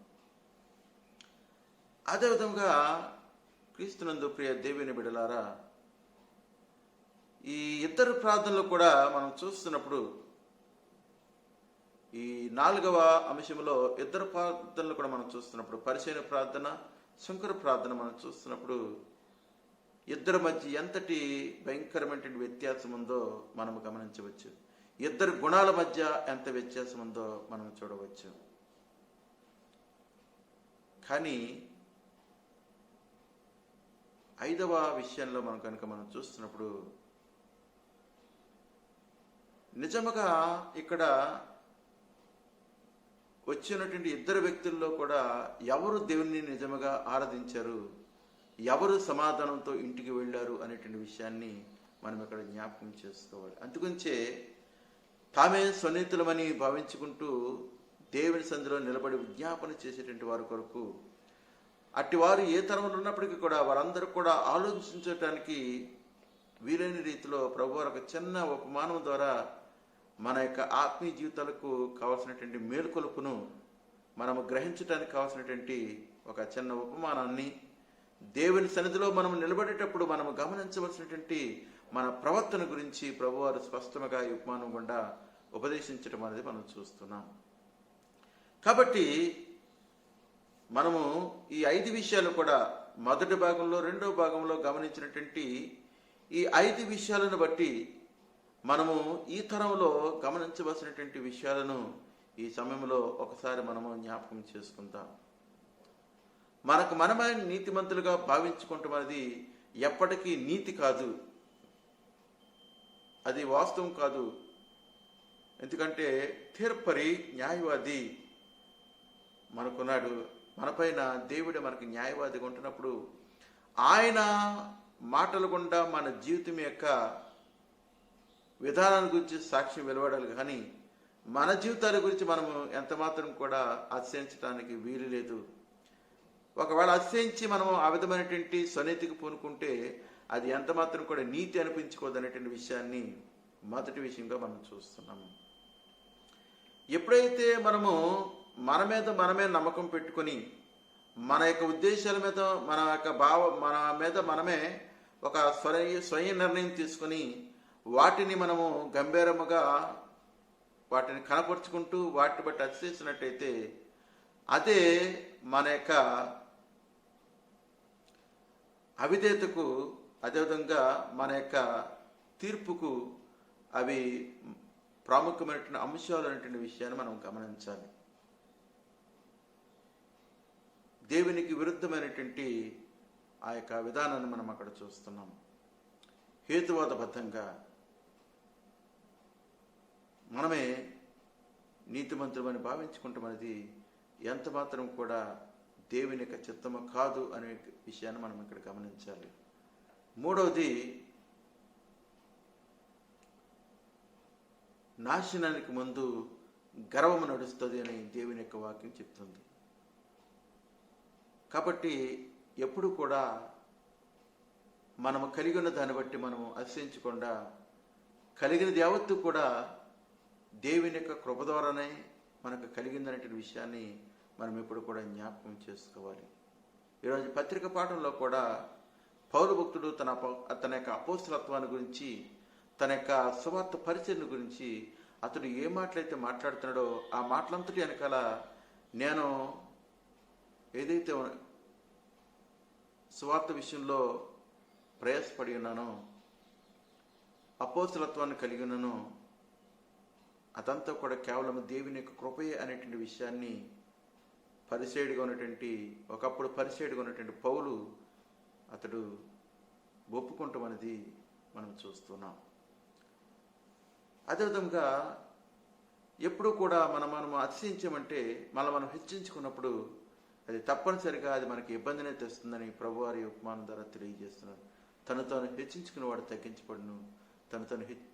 అదేవిధంగా క్రీస్తునందు ప్రియ దేవుని బిడ్డలారా, ఈ ఇద్దరు ప్రార్థనలు కూడా మనం చూస్తున్నప్పుడు, ఈ 4వ అంశంలో ఇద్దరు ప్రార్థనలు కూడా మనం చూస్తున్నప్పుడు, పరిసయ్యుని ప్రార్థన, శంకర ప్రార్థన మనం చూస్తున్నప్పుడు ఇద్దరి మధ్య ఎంతటి భయంకరమైన వ్యత్యాసం ఉందో మనం గమనించవచ్చు. ఇద్దరు గుణాల మధ్య ఎంత వ్యత్యాసం ఉందో మనం చూడవచ్చు. కానీ 5వ విషయంలో మనం కనుక మనం చూస్తున్నప్పుడు, నిజముగా ఇక్కడ వచ్చినటువంటి ఇద్దరు వ్యక్తుల్లో కూడా ఎవరు దేవుణ్ణి నిజముగా ఆరాధించారు, ఎవరు సమాధానంతో ఇంటికి వెళ్ళారు అనేటువంటి విషయాన్ని మనం ఇక్కడ జ్ఞాపకం చేసుకోవాలి. అందుగురించే తామే స్వనీతులమని భావించుకుంటూ దేవుని సన్నిధిలో నిలబడి విజ్ఞాపన చేసేటువంటి వారి కొరకు, అట్టి వారు ఏ తరంలో ఉన్నప్పటికీ కూడా వారందరూ కూడా ఆలోచించడానికి వీలైన రీతిలో ప్రభువారు ఒక చిన్న ఉపమానం ద్వారా మన యొక్క ఆత్మీయ జీవితాలకు కావాల్సినటువంటి మేలుకొలుపును మనము గ్రహించడానికి కావాల్సినటువంటి ఒక చిన్న ఉపమానాన్ని, దేవుని సన్నిధిలో మనం నిలబడేటప్పుడు మనము గమనించవలసినటువంటి మన ప్రవర్తన గురించి ప్రభువారు స్పష్టంగా ఈ ఉపమానం గుండా ఉపదేశించడం అనేది మనం చూస్తున్నాం. కాబట్టి మనము ఈ 5 విషయాలు కూడా మొదటి భాగంలో, రెండవ భాగంలో గమనించినటువంటి ఈ 5 విషయాలను బట్టి మనము ఈ తరంలో గమనించవలసినటువంటి విషయాలను ఈ సమయంలో ఒకసారి మనము జ్ఞాపకం చేసుకుందాం. మనకు మనమే నీతిమంతులుగా భావించుకుంటాం అనేది ఎప్పటికీ నీతి కాదు, అది వాస్తవం కాదు. ఎందుకంటే తీర్పరి న్యాయవాది మనకున్నాడు. మనపైన దేవుడు మనకి న్యాయవాదిగా ఉంటున్నప్పుడు ఆయన మాటల గుండా మన జీవితం యొక్క విధానాల గురించి సాక్ష్యం వెలువడాలి. కానీ మన జీవితాల గురించి మనము ఎంత మాత్రం కూడా అతిశయించడానికి వీలు లేదు. ఒకవేళ అతిశయించి మనము ఆ విధమైనటువంటి స్వనీతికి పూనుకుంటే అది ఎంత మాత్రం కూడా నీతి అనిపించుకోదనేటువంటి విషయాన్ని మొదటి విషయంగా మనం చూస్తున్నాము. ఎప్పుడైతే మనము మన మీద మనమే నమ్మకం పెట్టుకొని, మన యొక్క ఉద్దేశాల మీద, మన యొక్క మన మీద మనమే ఒక స్వయం నిర్ణయం తీసుకొని వాటిని మనము గంభీరముగా వాటిని కనపరుచుకుంటూ వాటిని బట్టి అతిశయించినట్టయితే అదే మన యొక్క అవిధేయతకు, అదేవిధంగా మన యొక్క తీర్పుకు అవి ప్రాముఖ్యమైనటువంటి అంశాలు అనేటువంటి విషయాన్ని మనం గమనించాలి. దేవునికి విరుద్ధమైనటువంటి ఆ యొక్క విధానాన్ని మనం అక్కడ చూస్తున్నాం. హేతువాదబద్ధంగా మనమే నీతిమంతులమని భావించుకుంటామనేది ఎంత మాత్రం కూడా దేవుని యొక్క చిత్తము కాదు అనే విషయాన్ని మనం ఇక్కడ గమనించాలి. మూడవది, నాశనానికి ముందు గర్వము నడుస్తుంది అని దేవుని యొక్క వాక్యం చెప్తుంది. కాబట్టి ఎప్పుడు కూడా మనము కలిగి ఉన్న దాన్ని బట్టి మనము అతిశయించకుండా కలిగినది యావత్తు కూడా దేవుని యొక్క కృప ద్వారానే మనకు కలిగిందనే విషయాన్ని మనం ఎప్పుడు కూడా జ్ఞాపకం చేసుకోవాలి. ఈరోజు పత్రిక పాఠంలో కూడా పౌలు భక్తుడు తన యొక్క అపోస్తలత్వాన్ని గురించి, తన యొక్క సువార్త పరిచర్య గురించి అతడు ఏ మాటలైతే మాట్లాడుతున్నాడో ఆ మాటలంతటి వెనకాల నేను ఏదైతే సువార్త విషయంలో ప్రయాసపడి ఉన్నానో, అపోస్తలత్వాన్ని కలిగి ఉన్నానో, అదంతా కూడా కేవలం దేవుని యొక్క కృపయే అనేటువంటి విషయాన్ని ఒకప్పుడు పరిసేయుడిగా ఉన్నటువంటి పౌలు అతడు ఒప్పుకుంటామనేది మనం చూస్తున్నాం. అదేవిధంగా ఎప్పుడు కూడా మనం అతిశయించామంటే మనం హెచ్చించుకున్నప్పుడు అది తప్పనిసరిగా అది మనకి ఇబ్బందినే తెస్తుందని ప్రభువారి ఉపమానం ద్వారా తెలియజేస్తున్నారు. తను హెచ్చించుకునేవాడు తగ్గించబడును, తను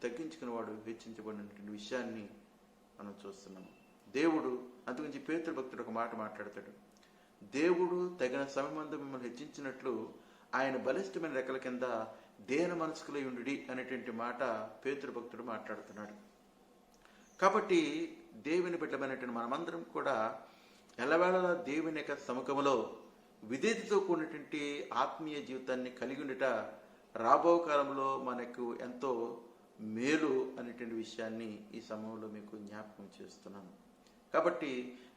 తగ్గించుకునేవాడు హెచ్చించబడినటువంటి విషయాన్ని మనం చూస్తున్నాము. దేవుడు అందుగురించి పేతురు భక్తుడు ఒక మాట మాట్లాడతాడు. దేవుడు తగిన సమయమందు మిమ్మల్ని హెచ్చించినట్లు ఆయన బలిష్టమైన రెక్కల కింద దేన మనస్కులై ఉండుడి అనేటువంటి మాట పేతురు భక్తుడు మాట్లాడుతున్నాడు. కాబట్టి దేవుని బిడ్డమైనటువంటి మనమందరం కూడా ఎల్లవేళలా దేవుని యొక్క సముఖంలో విధేయతతో కూడినటువంటి ఆత్మీయ జీవితాన్ని కలిగి ఉండుట రాబో కాలంలో మనకు ఎంతో మేలు అనేటువంటి విషయాన్ని ఈ సమయంలో మీకు జ్ఞాపకం చేస్తున్నాను. కాబట్టి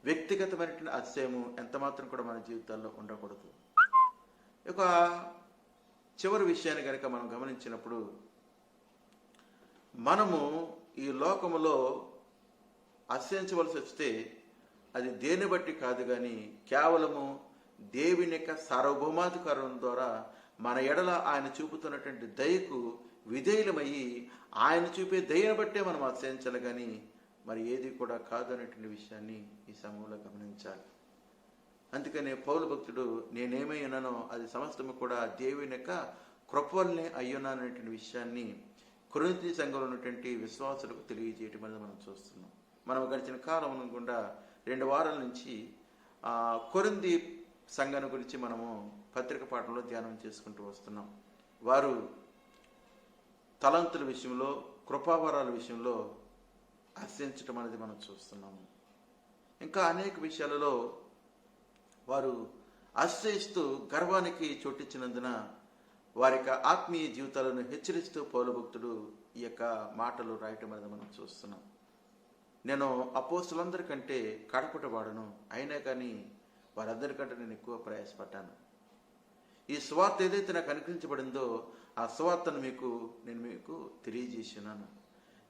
వ్యక్తిగతమైనటువంటి అతిశయము ఎంత మాత్రం కూడా మన జీవితాల్లో ఉండకూడదు. ఒక చివరి విషయాన్ని కనుక మనం గమనించినప్పుడు, మనము ఈ లోకములో అతిశయించవలసి వస్తే అది దేని బట్టి కాదు కానీ కేవలము దేవుని యొక్క సార్వభౌమాధికారం ద్వారా మన ఎడల ఆయన చూపుతున్నటువంటి దయకు విధేయులమయ్యి ఆయన చూపే దయను బట్టే మనం అతిశయించాలి కానీ మరి ఏది కూడా కాదు అనేటువంటి విషయాన్ని ఈ సమయంలో గమనించాలి. అందుకనే పౌలు భక్తుడు నేనేమై ఉన్నానో అది సమస్తము కూడా దేవుని యొక్క కృప వల్లనే అయ్యున్నాననేటువంటి విషయాన్ని కొరింథీ సంఘంలో ఉన్నటువంటి విశ్వాసులకు తెలియజేయటం అనేది మనం చూస్తున్నాం. మనం గడిచిన కాలం గుండా 2 వారాల నుంచి కొరింథీ సంఘాన్ని గురించి మనము పత్రిక పాఠంలో ధ్యానం చేసుకుంటూ వస్తున్నాం. వారు తలంతుల విషయంలో, కృపావరాల విషయంలో అతిశయించటం అనేది మనం చూస్తున్నాము. ఇంకా అనేక విషయాలలో వారు అతిశయిస్తూ గర్వానికి చోటిచ్చినందున వారి యొక్క ఆత్మీయ జీవితాలను హెచ్చరిస్తూ పౌలు భక్తుడు ఈ యొక్క మాటలు రాయటం అనేది మనం చూస్తున్నాం. నేను అపోస్తులందరికంటే కడపట వాడను, అయినా కానీ వారందరికంటే నేను ఎక్కువ ప్రయాసపడ్డాను. ఈ సువార్త ఏదైతే నాకు అనుగ్రహించబడిందో ఆ సువార్తను నేను మీకు తెలియజేసినాను.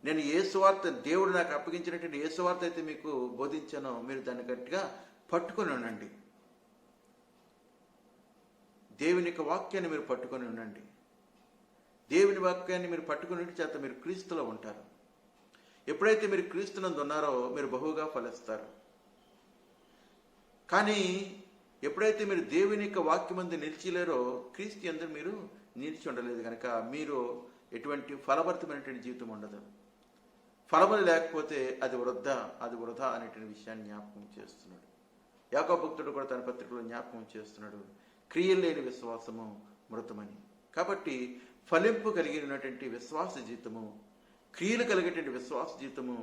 నేను ఏ సువార్త దేవుడు నాకు అప్పగించినటువంటి ఏ సువార్త అయితే మీకు బోధించానో మీరు దాన్ని గట్టిగా పట్టుకొని ఉండండి. దేవుని యొక్క వాక్యాన్ని మీరు పట్టుకొని ఉండండి. దేవుని వాక్యాన్ని మీరు పట్టుకునే చేత మీరు క్రీస్తులో ఉంటారు. ఎప్పుడైతే మీరు క్రీస్తునందు ఉన్నారో మీరు బహుగా ఫలిస్తారు. కానీ ఎప్పుడైతే మీరు దేవుని యొక్క వాక్యమందు నిలిచిలేరో క్రీస్తు యందు మీరు నిలిచి ఉండలేదు కనుక మీరు ఎటువంటి ఫలభరితమైనటువంటి జీవితం ఉండదు. ఫలములు లేకపోతే అది వృధా అనేటువంటి విషయాన్ని జ్ఞాపకం చేస్తున్నాడు. యాకోబు భక్తుడు కూడా తన పత్రికలో జ్ఞాపకం చేస్తున్నాడు, క్రియలు లేని విశ్వాసము మృతమని. కాబట్టి ఫలింపు కలిగినటువంటి విశ్వాస జీవితము, క్రియలు కలిగేటువంటి విశ్వాస జీవితము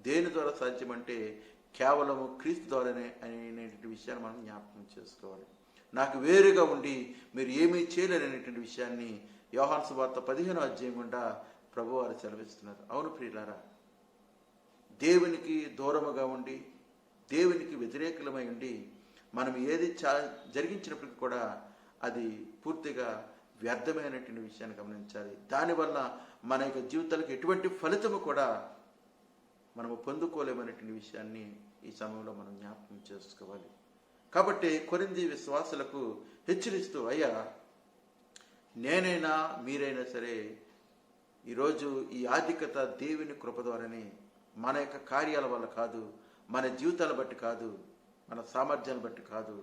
దేని ద్వారా సాధ్యమంటే కేవలము క్రీస్తు ద్వారానే అనేటువంటి విషయాన్ని మనం జ్ఞాపకం చేసుకోవాలి. నాకు వేరుగా ఉండి మీరు ఏమీ చేయలేరనేటువంటి విషయాన్ని యోహాను సువార్త 15వ అధ్యాయం గుండా ప్రభువు వారు సెలవిస్తున్నారు. అవును ప్రియులారా, దేవునికి దూరముగా ఉండి దేవునికి వ్యతిరేకులమై ఉండి మనం ఏది జరిగించినప్పటికీ కూడా అది పూర్తిగా వ్యర్థమైనటువంటి విషయాన్ని గమనించాలి. దానివల్ల మన యొక్క జీవితాలకు ఎటువంటి ఫలితము కూడా మనము పొందుకోలేమనేటువంటి విషయాన్ని ఈ సమయంలో మనం జ్ఞాపకం చేసుకోవాలి. కాబట్టి కొరింథీ విశ్వాసులకు హెచ్చరిస్తూ, అయ్యా నేనైనా మీరైనా సరే ఈరోజు ఈ ఆధిక్యత దేవుని కృప ద్వారానే, మన యొక్క కార్యాల వల్ల కాదు, మన జీవితాల బట్టి కాదు, మన సామర్థ్యాన్ని బట్టి కాదు.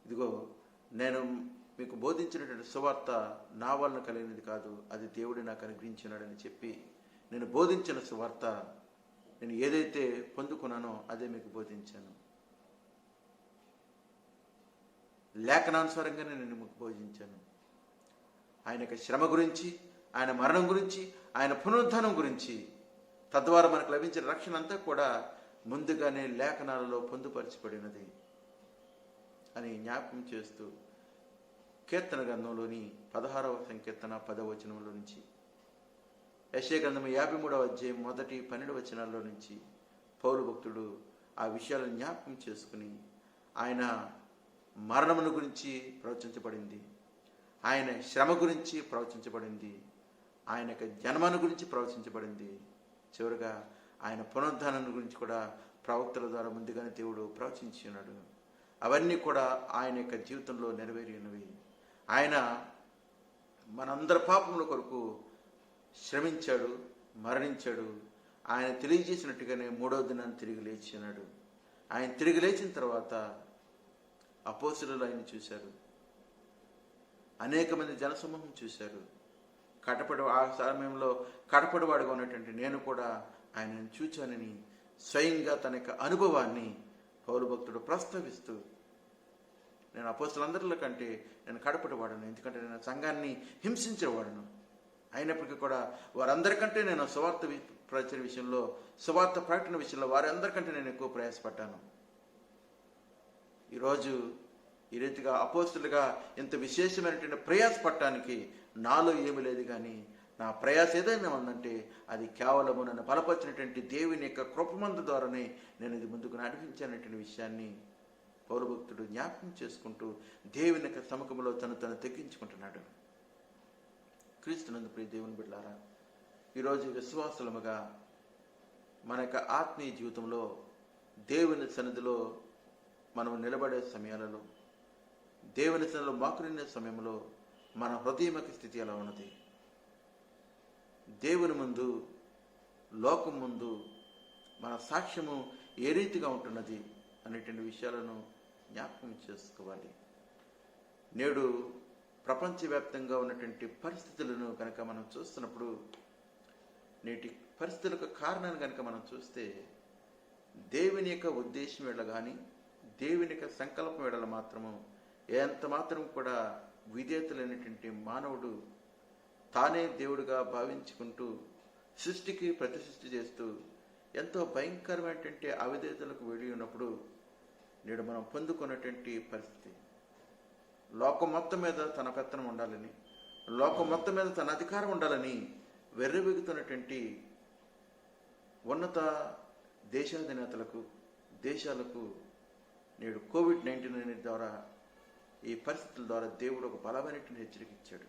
ఇదిగో నేను మీకు బోధించినటువంటి సువార్త నా వలన కలిగినది కాదు, అది దేవుడు నాకు అనుగ్రహించినాడని చెప్పి నేను బోధించిన సువార్త, నేను ఏదైతే పొందుకున్నానో అదే మీకు బోధించాను. లేఖనానుసారంగానే నేను మీకు బోధించాను. ఆయన యొక్క శ్రమ గురించి, ఆయన మరణం గురించి, ఆయన పునరుద్ధానం గురించి, తద్వారా మనకు లభించిన రక్షణ అంతా కూడా ముందుగానే లేఖనాలలో పొందుపరచబడినది అని జ్ఞాపకం చేస్తూ కీర్తన గ్రంథంలోని 16వ సంకీర్తన 10వ వచనంలో నుంచి, యెషయా గ్రంథం 53వ అధ్యాయం 1-12 వచనాల్లో నుంచి పౌలు భక్తుడు ఆ విషయాలను జ్ఞాపకం చేసుకుని, ఆయన మరణమును గురించి ప్రవచించబడింది, ఆయన శ్రమ గురించి ప్రవచించబడింది, ఆయన యొక్క జన్మను గురించి ప్రవచించబడింది, చివరిగా ఆయన పునరుద్ధానం గురించి కూడా ప్రవక్తల ద్వారా ముందుగానే దేవుడు ప్రవచించి ఉన్నాడు. అవన్నీ కూడా ఆయన యొక్క జీవితంలో నెరవేరి ఉన్నవి. ఆయన మనందరి పాపముల కొరకు శ్రమించాడు, మరణించాడు. ఆయన తెలియజేసినట్టుగానే 3వ దినాన్ని తిరిగి లేచి ఉన్నాడు. ఆయన తిరిగి లేచిన తర్వాత అపోస్తలులు ఆయన చూశారు, అనేక మంది జనసమూహం చూశారు. ఆ సమయంలో కడపడివాడుగా ఉన్నటువంటి నేను కూడా ఆయనను చూచానని స్వయంగా తన యొక్క అనుభవాన్ని పౌలు భక్తుడు ప్రస్తావిస్తూ, నేను అపోస్తలులందరిలో కంటే నేను కడపడివాడను, ఎందుకంటే నేను సంఘాన్ని హింసించేవాడను, అయినప్పటికీ కూడా వారందరికంటే నేను సువార్త ప్రచార విషయంలో, సువార్త ప్రకటన విషయంలో వారందరికంటే నేను ఎక్కువ ప్రయాసపడ్డాను. ఈరోజు ఈ రీతిగా అపోస్తలుగా ఇంత విశేషమైనటువంటి ప్రయాసపడటానికి నాలో ఏమి లేదు, కానీ నా ప్రయాస ఏదైనా ఉందంటే అది కేవలము నన్ను బలపరిచినటువంటి దేవుని యొక్క కృపమందు ద్వారానే నేను ఇది ముందుకు నడిపించానటువంటి విషయాన్ని పౌలు భక్తుడు జ్ఞాపకం చేసుకుంటూ దేవుని యొక్క సముఖంలో తను తెగ్గించుకుంటున్నాడు. క్రీస్తునందు ప్రియ దేవుని బిడ్డలారా, ఈరోజు విశ్వాసులముగా మన యొక్క ఆత్మీయ జీవితంలో దేవుని సన్నిధిలో మనం నిలబడే సమయాలలో, దేవుని సన్నిధిలో మోకరిల్లే సమయంలో మన హృదయమక స్థితి ఎలా ఉన్నది, దేవుని ముందు, లోకం ముందు మన సాక్ష్యము ఏ రీతిగా ఉంటున్నది అనేటువంటి విషయాలను జ్ఞాపకం చేసుకోవాలి. నేడు ప్రపంచవ్యాప్తంగా ఉన్నటువంటి పరిస్థితులను కనుక మనం చూస్తున్నప్పుడు, నేటి పరిస్థితులకు కారణాన్ని కనుక మనం చూస్తే, దేవుని యొక్క ఉద్దేశం వేళ కానీ, దేవుని యొక్క సంకల్పం వేళ మాత్రము ఎంత మాత్రం కూడా విధేయతలైనటువంటి మానవుడు తానే దేవుడిగా భావించుకుంటూ సృష్టికి ప్రతి సృష్టి చేస్తూ ఎంతో భయంకరమైనటువంటి అవిధేయతలకు వెళ్ళి ఉన్నప్పుడు నేడు మనం పొందుకున్నటువంటి పరిస్థితి, లోకం మొత్తం మీద తన పెత్తనం ఉండాలని, లోకం మొత్తం మీద తన అధికారం ఉండాలని వెర్రవెగుతున్నటువంటి ఉన్నత దేశాధినేతలకు, దేశాలకు నేడు కోవిడ్-19 అనే ద్వారా, ఈ పరిస్థితుల ద్వారా దేవుడు ఒక బలమైనటువంటి హెచ్చరిక ఇచ్చాడు.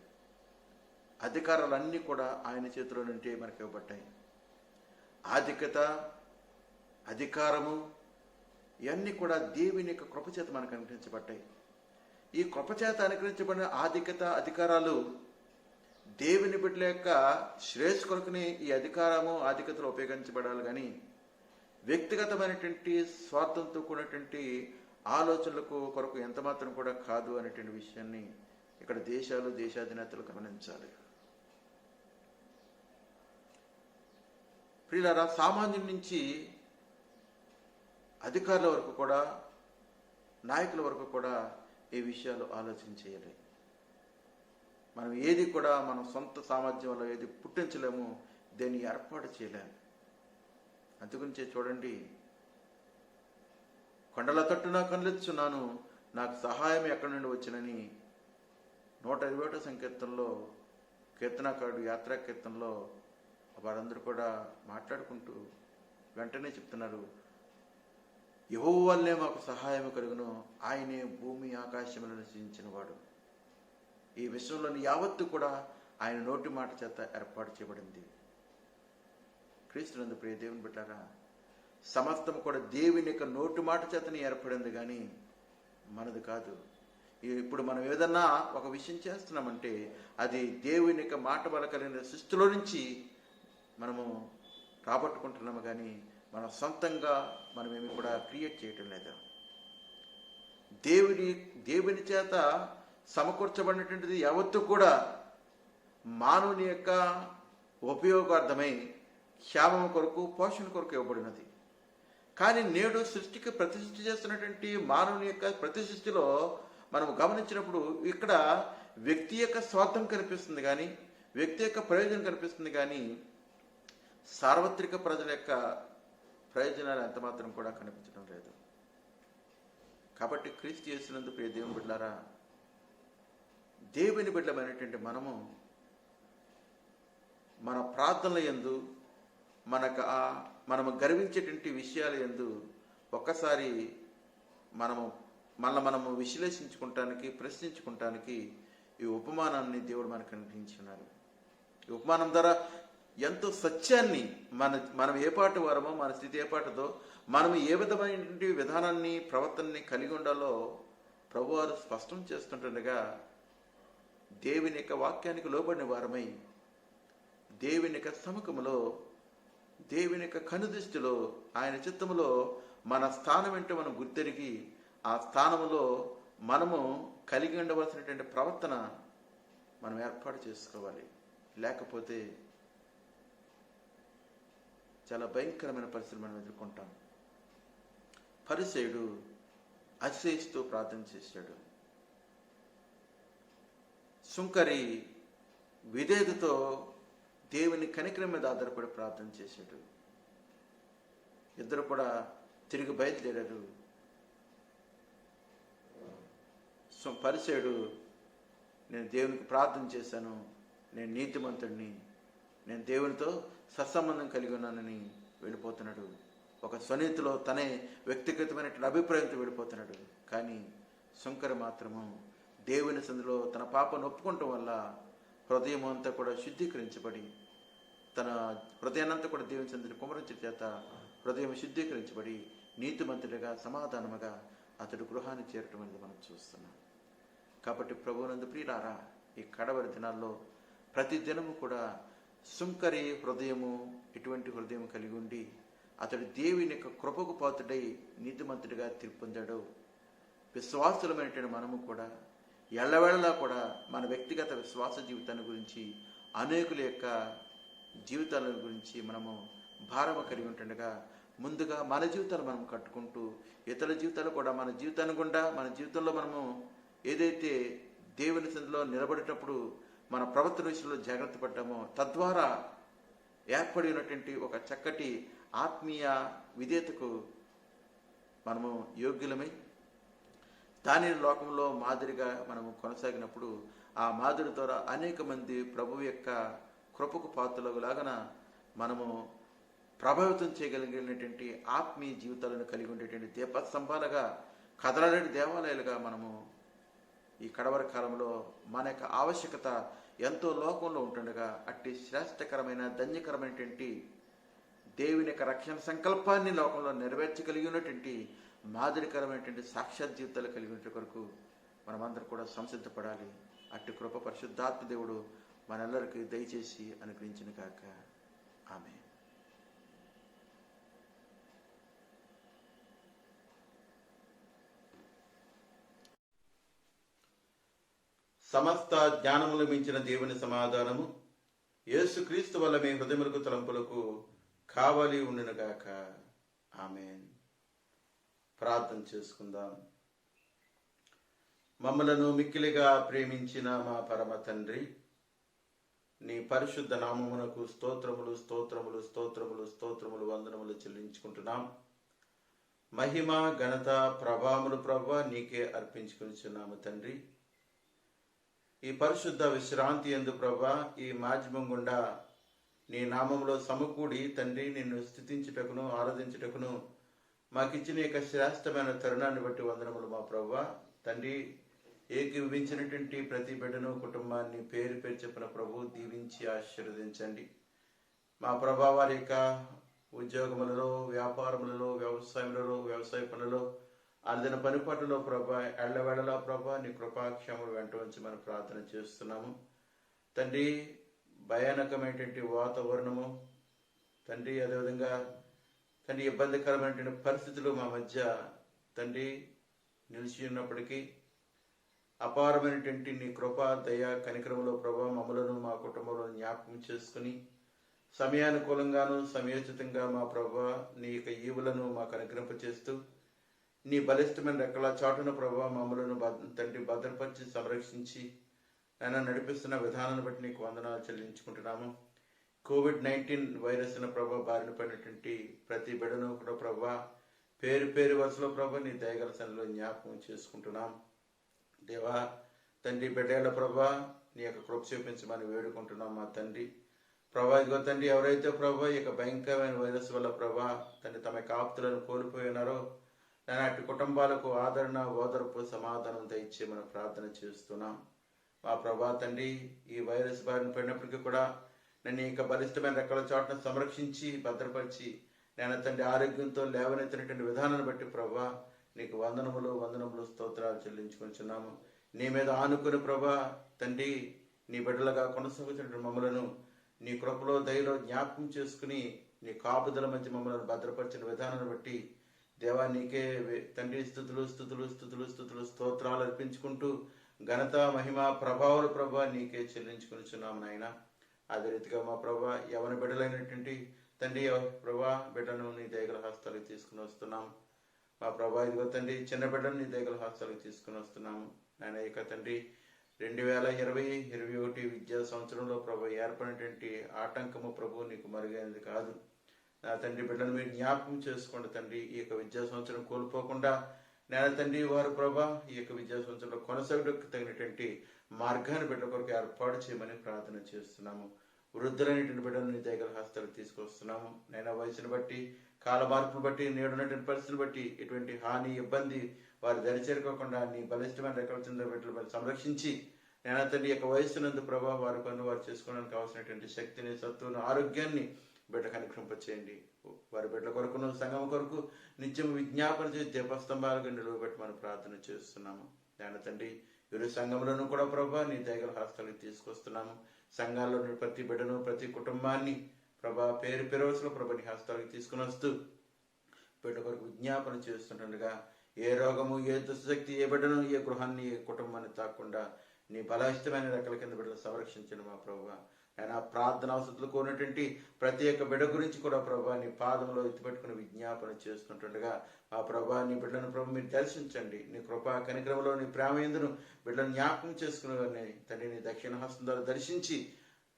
అధికారాలన్నీ కూడా ఆయన చేతిలో నుండి మనకు ఇవ్వబడ్డాయి. ఆధిక్యత, అధికారము ఇవన్నీ కూడా దేవుని యొక్క కృపచేత మనకు అనుగ్రహించబడ్డాయి. ఈ కృపచేత అనుగ్రహించబడిన ఆధిక్యత, అధికారాలు దేవుని బిడ్డల యొక్క శ్రేయస్సు కొరకునే ఈ అధికారము, ఆధిక్యతలు ఉపయోగించబడాలి, కానీ వ్యక్తిగతమైనటువంటి స్వార్థంతో కూడినటువంటి ఆలోచనలకు కొరకు ఎంత మాత్రం కూడా కాదు అనేటువంటి విషయాన్ని ఇక్కడ దేశాలు, దేశాధినేతలు గమనించాలి. ప్రియులారా, సామాన్యుల నుంచి అధికారుల వరకు కూడా, నాయకుల వరకు కూడా ఈ విషయాలు ఆలోచన చేయాలి. మనం ఏది కూడా మనం సొంత సామర్థ్యం వల్ల ఏది పుట్టించలేము, దేన్ని ఏర్పాటు చేయలేము. అందుగురించే చూడండి, కొండల తట్టున కనులెత్తుచున్నాను, నాకు సహాయం ఎక్కడి నుండి వచ్చినని 121వ సంకీర్తనలో కీర్తనకారుడు యాత్రా కీర్తనలో వారందరూ కూడా మాట్లాడుకుంటూ వెంటనే చెప్తున్నారు, యెహోవా వల్లే మాకు సహాయం కలుగును, ఆయనే భూమి ఆకాశములను సృజించిన వాడు. ఈ విశ్వంలోని యావత్తు కూడా ఆయన నోటి మాట చేత ఏర్పాటు చేయబడింది. క్రీస్తునందు ప్రియ దేవుని బిడ్డలారా, సమస్తం కూడా దేవుని యొక్క నోటి మాట చేతనే ఏర్పడింది, కానీ మనది కాదు. ఇప్పుడు మనం ఏదన్నా ఒక విషయం చేస్తున్నామంటే అది దేవుని యొక్క మాట వల్ల కలిగిన సృష్టిలో నుంచి మనము రాబట్టుకుంటున్నాము, కానీ మన సొంతంగా మనమేమి కూడా క్రియేట్ చేయటం లేదు. దేవుని చేత సమకూర్చబడినటువంటిది యావత్తు కూడా మానవుని యొక్క ఉపయోగార్థమై క్షేమం కొరకు, పోషణ కొరకు ఇవ్వబడినది. కానీ నేడు సృష్టికి ప్రతిష్ఠ చేస్తున్నటువంటి మానవుని యొక్క ప్రతి సృష్టిలో మనం గమనించినప్పుడు ఇక్కడ వ్యక్తి యొక్క స్వార్థం కనిపిస్తుంది, కానీ వ్యక్తి యొక్క ప్రయోజనం కనిపిస్తుంది, కానీ సార్వత్రిక ప్రజల యొక్క ప్రయోజనాలు ఎంత మాత్రం కూడా కనిపించడం లేదు. కాబట్టి క్రీస్తు యేసునందు ప్రియ దేవుని బిడ్డలారా, దేవుని బిడ్డలమైనటువంటి మన ప్రార్థనల యందు, మనము గర్వించేటువంటి విషయాల యందు ఒక్కసారి మనము విశ్లేషించుకుంటానికి, ప్రశ్నించుకుంటానికి ఈ ఉపమానాన్ని దేవుడు మనకు అనుగ్రహించున్నారు. ఈ ఉపమానం ద్వారా ఎంతో సత్యాన్ని మనం ఏ పాటి వారమో, మన స్థితి ఏ పాటిదో, మనం ఏ విధమైనటువంటి విధానాన్ని, ప్రవర్తనని కలిగి ఉండాలో ప్రభువారు స్పష్టం చేస్తుండగా, దేవుని యొక్క వాక్యానికి లోబడిన వారమై దేవుని యొక్క సముఖములో, దేవుని యొక్క కనుదృష్టిలో, ఆయన చిత్తములో మన స్థానం ఏంటో మనం గుర్తెరిగి ఆ స్థానములో మనము కలిగి ఉండవలసినటువంటి ప్రవర్తన మనం ఏర్పాటు చేసుకోవాలి. లేకపోతే చాలా భయంకరమైన పరిస్థితులు మనం ఎదుర్కొంటాం. పరిసయ్యుడు అతిశయిస్తూ ప్రార్థన చేశాడు. సుంకరి విధేయతతో దేవుని కనికరం మీద ఆధారపడి ప్రార్థన చేశాడు. ఇద్దరు కూడా తిరిగి బయలుదేరారు. పరిసయ్యుడు, నేను దేవునికి ప్రార్థన చేశాను, నేను నీతిమంతుడిని, నేను దేవునితో సత్సంబంధం కలిగి ఉన్నానని వెళ్ళిపోతున్నాడు. ఒక స్వనీతిలో తనే వ్యక్తిగతమైనటువంటి అభిప్రాయంతో వెళ్ళిపోతున్నాడు. కానీ సుంకరి మాత్రము దేవుని సందులో తన పాపను ఒప్పుకోవటం వల్ల హృదయం అంతా కూడా శుద్ధీకరించబడి, తన హృదయాన్నంతా కూడా దేవుని సందులో కుమరించడం చేత హృదయం శుద్ధీకరించబడి నీతిమంతుడిగా, సమాధానముగా అతడు గృహాన్ని చేరటం అనేది మనం చూస్తున్నాం. కాబట్టి ప్రభువునందు ప్రియులారా, ఈ కడవరి దినాల్లో ప్రతి దినము కూడా సుంకరి హృదయము ఎటువంటి హృదయం కలిగి ఉండి అతడు దేవుని యొక్క కృపకు పాత్రుడై నీతిమంతుడిగా తీర్పు పొందాడు. విశ్వాసులమైనటువంటి మనము కూడా ఎల్లవేళలా కూడా మన వ్యక్తిగత విశ్వాస జీవితాన్ని గురించి, అనేకుల యొక్క జీవితాల గురించి మనము భారమ కలిగి ఉంటుండగా, ముందుగా మన జీవితాలు మనం కట్టుకుంటూ ఇతరుల జీవితాలు కూడా మన జీవితాన్ని గుండా, మన జీవితంలో మనము ఏదైతే దేవుని సన్నిధిలో నిలబడేటప్పుడు మన ప్రవర్తన విషయంలో జాగ్రత్త పడ్డామో, తద్వారా ఏర్పడి ఉన్నటువంటి ఒక చక్కటి ఆత్మీయ విధేయతకు మనము యోగ్యులమై దాని లోకంలో మాదిరిగా మనము కొనసాగినప్పుడు ఆ మాదిరి ద్వారా అనేక మంది ప్రభు యొక్క కృపకు పాత్రలాగన మనము ప్రభావితం చేయగలిగినటువంటి ఆత్మీయ జీవితాలను కలిగి ఉండేటువంటి దీపస్తంభాలుగా, కదలలేని దేవాలయాలుగా మనము ఈ కడవరి కాలంలో మన యొక్క ఆవశ్యకత ఎంతో లోకంలో ఉంటుండగా, అట్టి శ్రేష్టకరమైన, ధన్యకరమైనటువంటి దేవుని యొక్క రక్షణ సంకల్పాన్ని లోకంలో నెరవేర్చగలిగి ఉన్నటువంటి మాదిరికరమైనటువంటి సాక్షాత్ జీవితాలు కలిగి ఉండే కొరకు మనమందరం కూడా సంసిద్ధపడాలి. అట్టి కృప పరిశుద్ధాత్మ దేవుడు మనందరికీ దయచేసి అనుగ్రహించిన కాక. ఆమె. సమస్త జ్ఞానములు మించిన దేవుని సమాధానము యేసుక్రీస్తు వల్ల మీ హృదయములకు తలంపులకు కావాలి ఉండునుగాక. ఆమేన్. ప్రార్థన చేసుకుందాం. మమ్మలను మిక్కిలిగా ప్రేమించిన మా పరమ తండ్రి, నీ పరిశుద్ధ నామమునకు స్తోత్రములు స్తోత్రములు స్తోత్రములు స్తోత్రములు వందనములు చెల్లించుకుంటున్నాం. మహిమ, ఘనత, ప్రభావములు ప్రభువా నీకే అర్పించుకొనిచున్నాము తండ్రి. ఈ పరిశుద్ధ విశ్రాంతి యందు ప్రభువా, ఈ మాధ్యమం గుండా నీ నామంలో సమకూడి తండ్రి నిన్ను స్తుతించుటకును, ఆరాధించుటకును మాకిచ్చిన యొక్క శ్రేష్టమైన తరుణాన్ని బట్టి వందనములు మా ప్రభువా. తండ్రి, ఏకీభవించినటువంటి ప్రతి బిడ్డను, కుటుంబాన్ని పేరు పేరు చెప్పిన ప్రభు దీవించి ఆశీర్వదించండి. మా ప్రభా వారి యొక్క ఉద్యోగములలో, వ్యాపారములలో, వ్యవసాయ పనులలో ఆదిన పనిపాటులో ప్రభా ఎళ్ళవేళలా ప్రభా నీ కృపాక్షేమం వెంట ఉంచి మనం ప్రార్థన చేస్తున్నాము తండ్రి. భయానకమైనటువంటి వాతావరణము తండ్రి, అదేవిధంగా తండ్రి ఇబ్బందికరమైనటువంటి పరిస్థితులు మా మధ్య తండ్రి నిలిచి ఉన్నప్పటికీ అపారమైనటువంటి నీ కృప దయ కనికరంలో ప్రభా మమ్మలను మా కుటుంబంలో జ్ఞాపకం చేసుకుని సమయానుకూలంగాను సమయోచితంగా మా ప్రభా నీ యొక్క ఈవులను మాకు అనుగ్రహింపచేస్తూ నీ బలిష్టమైన రెక్కల చాటున ప్రభా మమ్మలను తండ్రి భద్రపరిచి సంరక్షించి ఆయన నడిపిస్తున్న విధానాన్ని బట్టి నీకు వందనాలు చెల్లించుకుంటున్నాము. COVID-19 వైరస్ ప్రభా బారిన పడినటువంటి ప్రతి బిడ్డను కూడా ప్రభా పేరు వరుసలో ప్రభా నీ దయగల సన్నిధిలో జ్ఞాపకం చేసుకుంటున్నాం. దేవా తండ్రి బిడ్డల ప్రభా నీ యొక్క కృప చూపించమని వేడుకుంటున్నాం మా తండ్రి. ప్రభా ఇదిగో తండ్రి ఎవరైతే ప్రభా ఈ యొక్క భయంకరమైన వైరస్ వల్ల ప్రభా తండ్రి తమ యొక్క ఆప్తులను కోల్పోయి ఉన్నారో నేను అటు కుటుంబాలకు ఆదరణ ఓదర్పు సమాధానం దయచేయమని ప్రార్థన చేస్తున్నాం. మా ప్రభా తండ్రి ఈ వైరస్ బారిన పడినప్పటికీ కూడా నన్ను ఇక బలిష్టమైన రెక్కల చాటును సంరక్షించి భద్రపరిచి నేను తండ్రి ఆరోగ్యంతో లేవనెత్తినటువంటి విధానాన్ని బట్టి ప్రభా నీకు వందనములు స్తోత్రాలు చెల్లించుకుంటున్నాము. నీ మీద ఆనుకుని ప్రభా తండ్రి నీ బిడ్డలుగా కొనసాగుతున్న మమ్మలను నీ కృపలో దయలో జ్ఞాపకం చేసుకుని నీ కాపుదల మధ్య మమ్మల్ని భద్రపరిచిన విధానాన్ని బట్టి దేవా నీకే తండ్రి స్థుతులు స్తోత్రాలు అర్పించుకుంటూ ఘనత మహిమ ప్రభావాలు ప్రభా నీకే చెల్లించుకునిచున్నాము నాయన. అదే రీతిగా మా ప్రభా యవన బిడ్డలైనటువంటి తండ్రి ప్రభా బిడ్డను నీ దయగల హస్తాలకు తీసుకుని వస్తున్నాము. మా ప్రభా ఇదిగో తండ్రి చిన్న బిడ్డను నీ దయగల హస్తాలకు తీసుకుని వస్తున్నాము నాయన. ఇక తండ్రి 2020-21 విద్యా సంవత్సరంలో ప్రభు ఏర్పడినటువంటి ఆటంకము ప్రభు నీకు మరుగైనది కాదు. నా తండ్రి బిడ్డను మీరు జ్ఞాపకం చేసుకోండి తండ్రి. ఈ యొక్క విద్యా సంవత్సరం కోల్పోకుండా నేను తండ్రి వారు ప్రభా ఈ యొక్క విద్యా సంవత్సరంలో కొనసాగడానికి తగినటువంటి మార్గాన్ని బిడ్డ కొరకు ఏర్పాటు చేయమని ప్రార్థన చేస్తున్నాము. వృద్ధులైనటువంటి బిడ్డను నీ దగ్గర హస్తాలకు తీసుకొస్తున్నాము నేను. వయసును బట్టి కాల మార్పును బట్టి నేడున్నటువంటి పరిస్థితిని బట్టి ఎటువంటి హాని ఇబ్బంది వారు దరిచేరుకోకుండా నీ బలిష్టమైన రెక్కల కింద బిడ్డలు సంరక్షించి నేను తండ్రి యొక్క వయస్సునందు ప్రభా వారి పనులు వారు చేసుకోవడానికి అవసరమైనటువంటి శక్తిని సత్తును ఆరోగ్యాన్ని బిడ్డకు అనుగ్రహింపచేయండి. వారి బిడ్డల కొరకును సంఘం కొరకు నిత్యం విజ్ఞాపన చేసి దీపస్తంభాలుగా నిలువబెట్టి మనం ప్రార్థన చేస్తున్నాము నేను తండ్రి. ఇరు సంఘంలోనూ కూడా ప్రభా నీ దయగల హస్తాలకు తీసుకొస్తున్నాము. సంఘాల్లో ప్రతి బిడ్డను ప్రతి కుటుంబాన్ని ప్రభా పేరువరుసలో ప్రభా నీ హస్తాలకు తీసుకుని వస్తూ బిడ్డ కొరకు విజ్ఞాపన చేస్తుండగా ఏ రోగము ఏ దుష్టశక్తి ఏ బిడ్డను ఏ గృహాన్ని ఏ కుటుంబాన్ని తాకుండా నీ బలహిష్టమైన రెక్కల కింద బిడ్డలు సంరక్షించండి మా ప్రభా. ఆయన ప్రార్థన అవసరాలు కోరినటువంటి ప్రతి ఒక్క బిడ్డ గురించి కూడా ప్రభా నీ పాదంలో ఎత్తిపెట్టుకుని విజ్ఞాపన చేస్తుండగా ఆ ప్రభా నీ బిడ్డను ప్రభు మీరు దర్శించండి. నీ కృపా కనికరంలో నీ ప్రేమ ఎందును బిడ్డను జ్ఞాపకం చేసుకునే తండ్రి నీ దక్షిణ హస్తం ద్వారా దర్శించి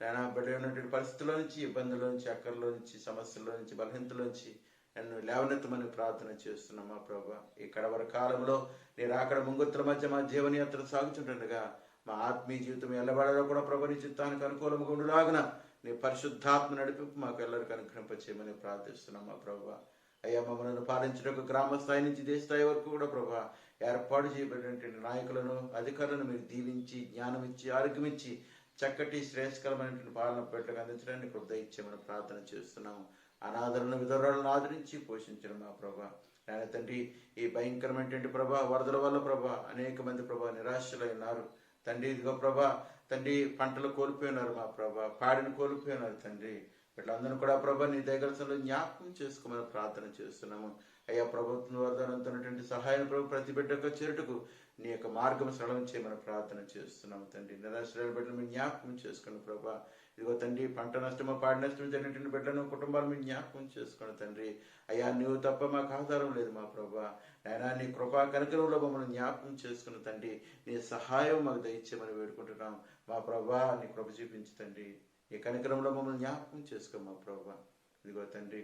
నేను బిడ్డ ఉన్నటువంటి పరిస్థితుల్లో నుంచి ఇబ్బందుల నుంచి అక్కర్లో నుంచి సమస్యల్లో నుంచి బలహీనతల నుంచి నన్ను లేవనెత్తమని ప్రార్థన చేస్తున్నాం మా ప్రభా. ఈ కడవర కాలంలో నీ రాకడ ముంగుర్తుల మధ్య మా జీవనయాత్ర సాగుతుండగా మా ఆత్మీయ జీవితం ఎల్లబడలో కూడా ప్రభు నీ చిత్తానికి అనుకూలంగా ఉండులాగున నీ పరిశుద్ధాత్మ నడిపి మాకు ఎల్లరికీ అనుగ్రహింపచేయమని ప్రార్థిస్తున్నాం మా ప్రభా. అయ్యా మమ్మల్ని పాలించడానికి గ్రామ స్థాయి నుంచి దేశ స్థాయి వరకు కూడా ప్రభా ఏర్పాటు చేయబడినటువంటి నాయకులను అధికారులను మీరు దీవించి జ్ఞానం ఇచ్చి ఆరోగ్యం ఇచ్చి చక్కటి శ్రేయస్కరమైనటువంటి పాలన పెట్టకు అందించడానికి కృప ఇచ్చామని ప్రార్థన చేస్తున్నాము. అనాథలను విధవరాలను ఆదరించి పోషించిన మా ప్రభా నాయన తండ్రి. ఈ భయంకరమైనటువంటి ప్రభా వరదల వల్ల ప్రభా అనేక మంది ప్రభా నిరాశలై ఉన్నారు తండ్రి. ఇదిగో ప్రభా తండ్రి పంటలు కోల్పోయినారు మా ప్రభా, పాడిని కోల్పోయినారు తండ్రి. వీళ్ళందరూ కూడా ప్రభా నీ దగ్గరలో జ్ఞాపకం చేసుకోమని ప్రార్థన చేస్తున్నాము. అయ్యా ప్రభుత్వం వరదనంతున్నటువంటి సహాయం ప్రభు ప్రతి బిడ్డకు చేరుటకు నీ యొక్క మార్గం సరళం చేయమని ప్రార్థన చేస్తున్నాము తండ్రి. నిరాశ్రయ బిడ్డలు మీరు జ్ఞాపకం చేసుకుని ప్రభా. ఇదిగో తండ్రి పంట నష్టము పాడి నష్టము జరిగినటువంటి బిడ్డను కుటుంబాలు మీరు జ్ఞాపకం చేసుకుని తండ్రి. అయ్యా నువ్వు తప్ప మాకు ఆధారం లేదు మా ప్రభా. అయినా నీ కృపా కనికరంలో మమ్మల్ని జ్ఞాపకం చేసుకుని తండ్రి నీ సహాయం మాకు దయచేయమని వేడుకుంటున్నాం మా ప్రభా. నీ కృప చూపించి తండ్రి ఈ కనికరంలో మమ్మల్ని జ్ఞాపకం చేసుకో మా ప్రభా. ఇదిగో తండ్రి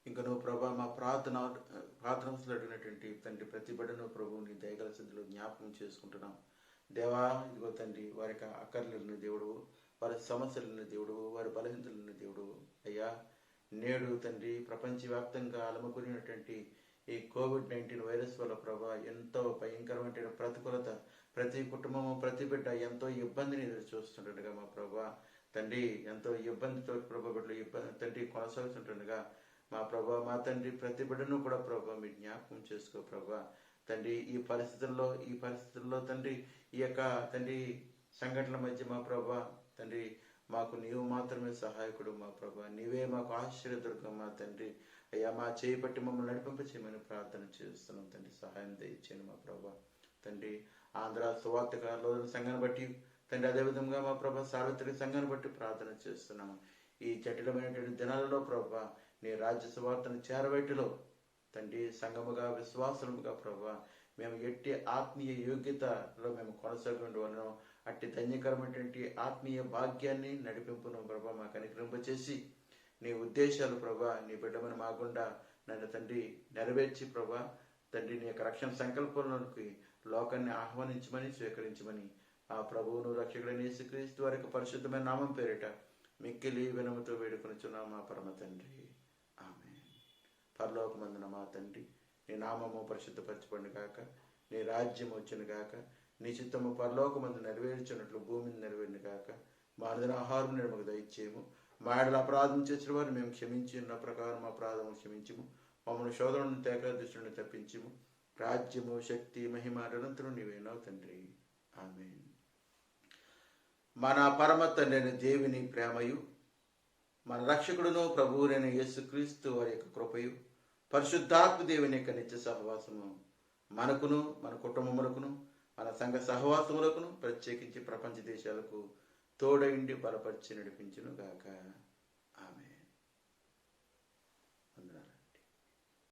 ఇంకా నువ్వు ప్రభా మా ప్రార్థనలు అడిగినటువంటి తండ్రి ప్రతి బిడ్డను ప్రభు నీ దయగల స్థితిలో జ్ఞాపకం చేసుకుంటున్నాం దేవా. ఇదిగో తండ్రి వారికి అక్కర్లేని దేవుడు, వారి సమస్యలని దేవుడు, వారి బలహీనతలని దేవుడు. అయ్యా నేడు తండ్రి ప్రపంచవ్యాప్తంగా అలమకునేటువంటి ఈ COVID-19 వైరస్ వల్ల ప్రభా ఎంతో భయంకరమైన ప్రతికూలత ప్రతి కుటుంబము ప్రతి బిడ్డ ఎంతో ఇబ్బందిని ఎదురు చూస్తుండగా మా ప్రభా తండ్రి ఎంతో ఇబ్బందితో ప్రభా బిడ్డలు తండ్రి కొనసాగుతుండగా మా ప్రభా మా తండ్రి ప్రతి బిడ్డను కూడా ప్రభా మీ జ్ఞాపకం చేసుకో ప్రభా తండ్రి. ఈ పరిస్థితుల్లో తండ్రి ఈ యొక్క తండ్రి సంఘటనల మధ్య మా ప్రభా తండ్రి మాకు నీవు మాత్రమే సహాయకుడు మా ప్రభా. నీవే మాకు ఆశ్చర్యదుర్గం మా తండ్రి. అయ్యా మా చేయి పట్టి మమ్మల్ని నడిపింపచేయమని ప్రార్థన చేస్తున్నాం తండ్రి. సహాయం దయచేయండి మా ప్రభా తండ్రి. ఆంధ్ర సువార్తకారుల సంఘాన్ని బట్టి తండ్రి, అదేవిధంగా మా ప్రభా సార్వత్రిక సంఘాన్ని బట్టి ప్రార్థన చేస్తున్నాము. ఈ జటిలమైనటువంటి దినాలలో ప్రభా నీ రాజ్య సువార్తను చేరవేటిలో తండ్రి సంఘముగా విశ్వాసముగా ప్రభా మేము ఎట్టి ఆత్మీయ యోగ్యతలో మేము కొనసాగుండి వలన అట్టి ధన్యకరమైనటువంటి ఆత్మీయ భాగ్యాన్ని నడిపింపును ప్రభా మాకు అనుగ్రహింపచేసి నీ ఉద్దేశాలు ప్రభా నీ బిడ్డమని మాగుండా నన్ను తండ్రి నెరవేర్చి ప్రభా తండ్రి నీ యొక్క రక్షణ సంకల్పంలోకి లోకాన్ని ఆహ్వానించమని స్వీకరించమని ఆ ప్రభువును రక్షకుడైన యేసుక్రీస్తు వారి యొక్క పరిశుద్ధమైన నామం పేరిట మిక్కిలి వినముతో వేడుకొనుచున్నాం మా పరమ తండ్రి. ఆమేన్. పరలోకమందున మా తండ్రి, నీ నామము పరిశుద్ధపరచబడును గాక, నీ రాజ్యం వచ్చును గాక, నీ చిత్తము పరలోకమందు నెరవేర్చున్నట్లు భూమిని నెరవేరును గాక. మా అనుదిన ఆహారం మాకు దయచేయము. మా ఎడల అపరాధం చేసిన వారు మేము క్షమించి ఉన్న ప్రకారం మా అపరాధము క్షమించము. మమ్మల్ని శోధనను తేక దృష్టిని తప్పించము. రాజ్యము శక్తి మహిమ నిరంతరం నీవేనావు తండ్రి. ఆమేన్. మన పరమ తండ్రి దేవుని ప్రేమయు, మన రక్షకుడును ప్రభువునైన యేసుక్రీస్తు వారి యొక్క కృపయు, పరిశుద్ధాత్మ దేవుని యొక్క నిత్య సహవాసము మనకును మన కుటుంబములకును మన సంఘ సహవాసములకును ప్రత్యేకించి ప్రపంచ దేశాలకు తోడైండి బలపరిచి నడిపించును గాక.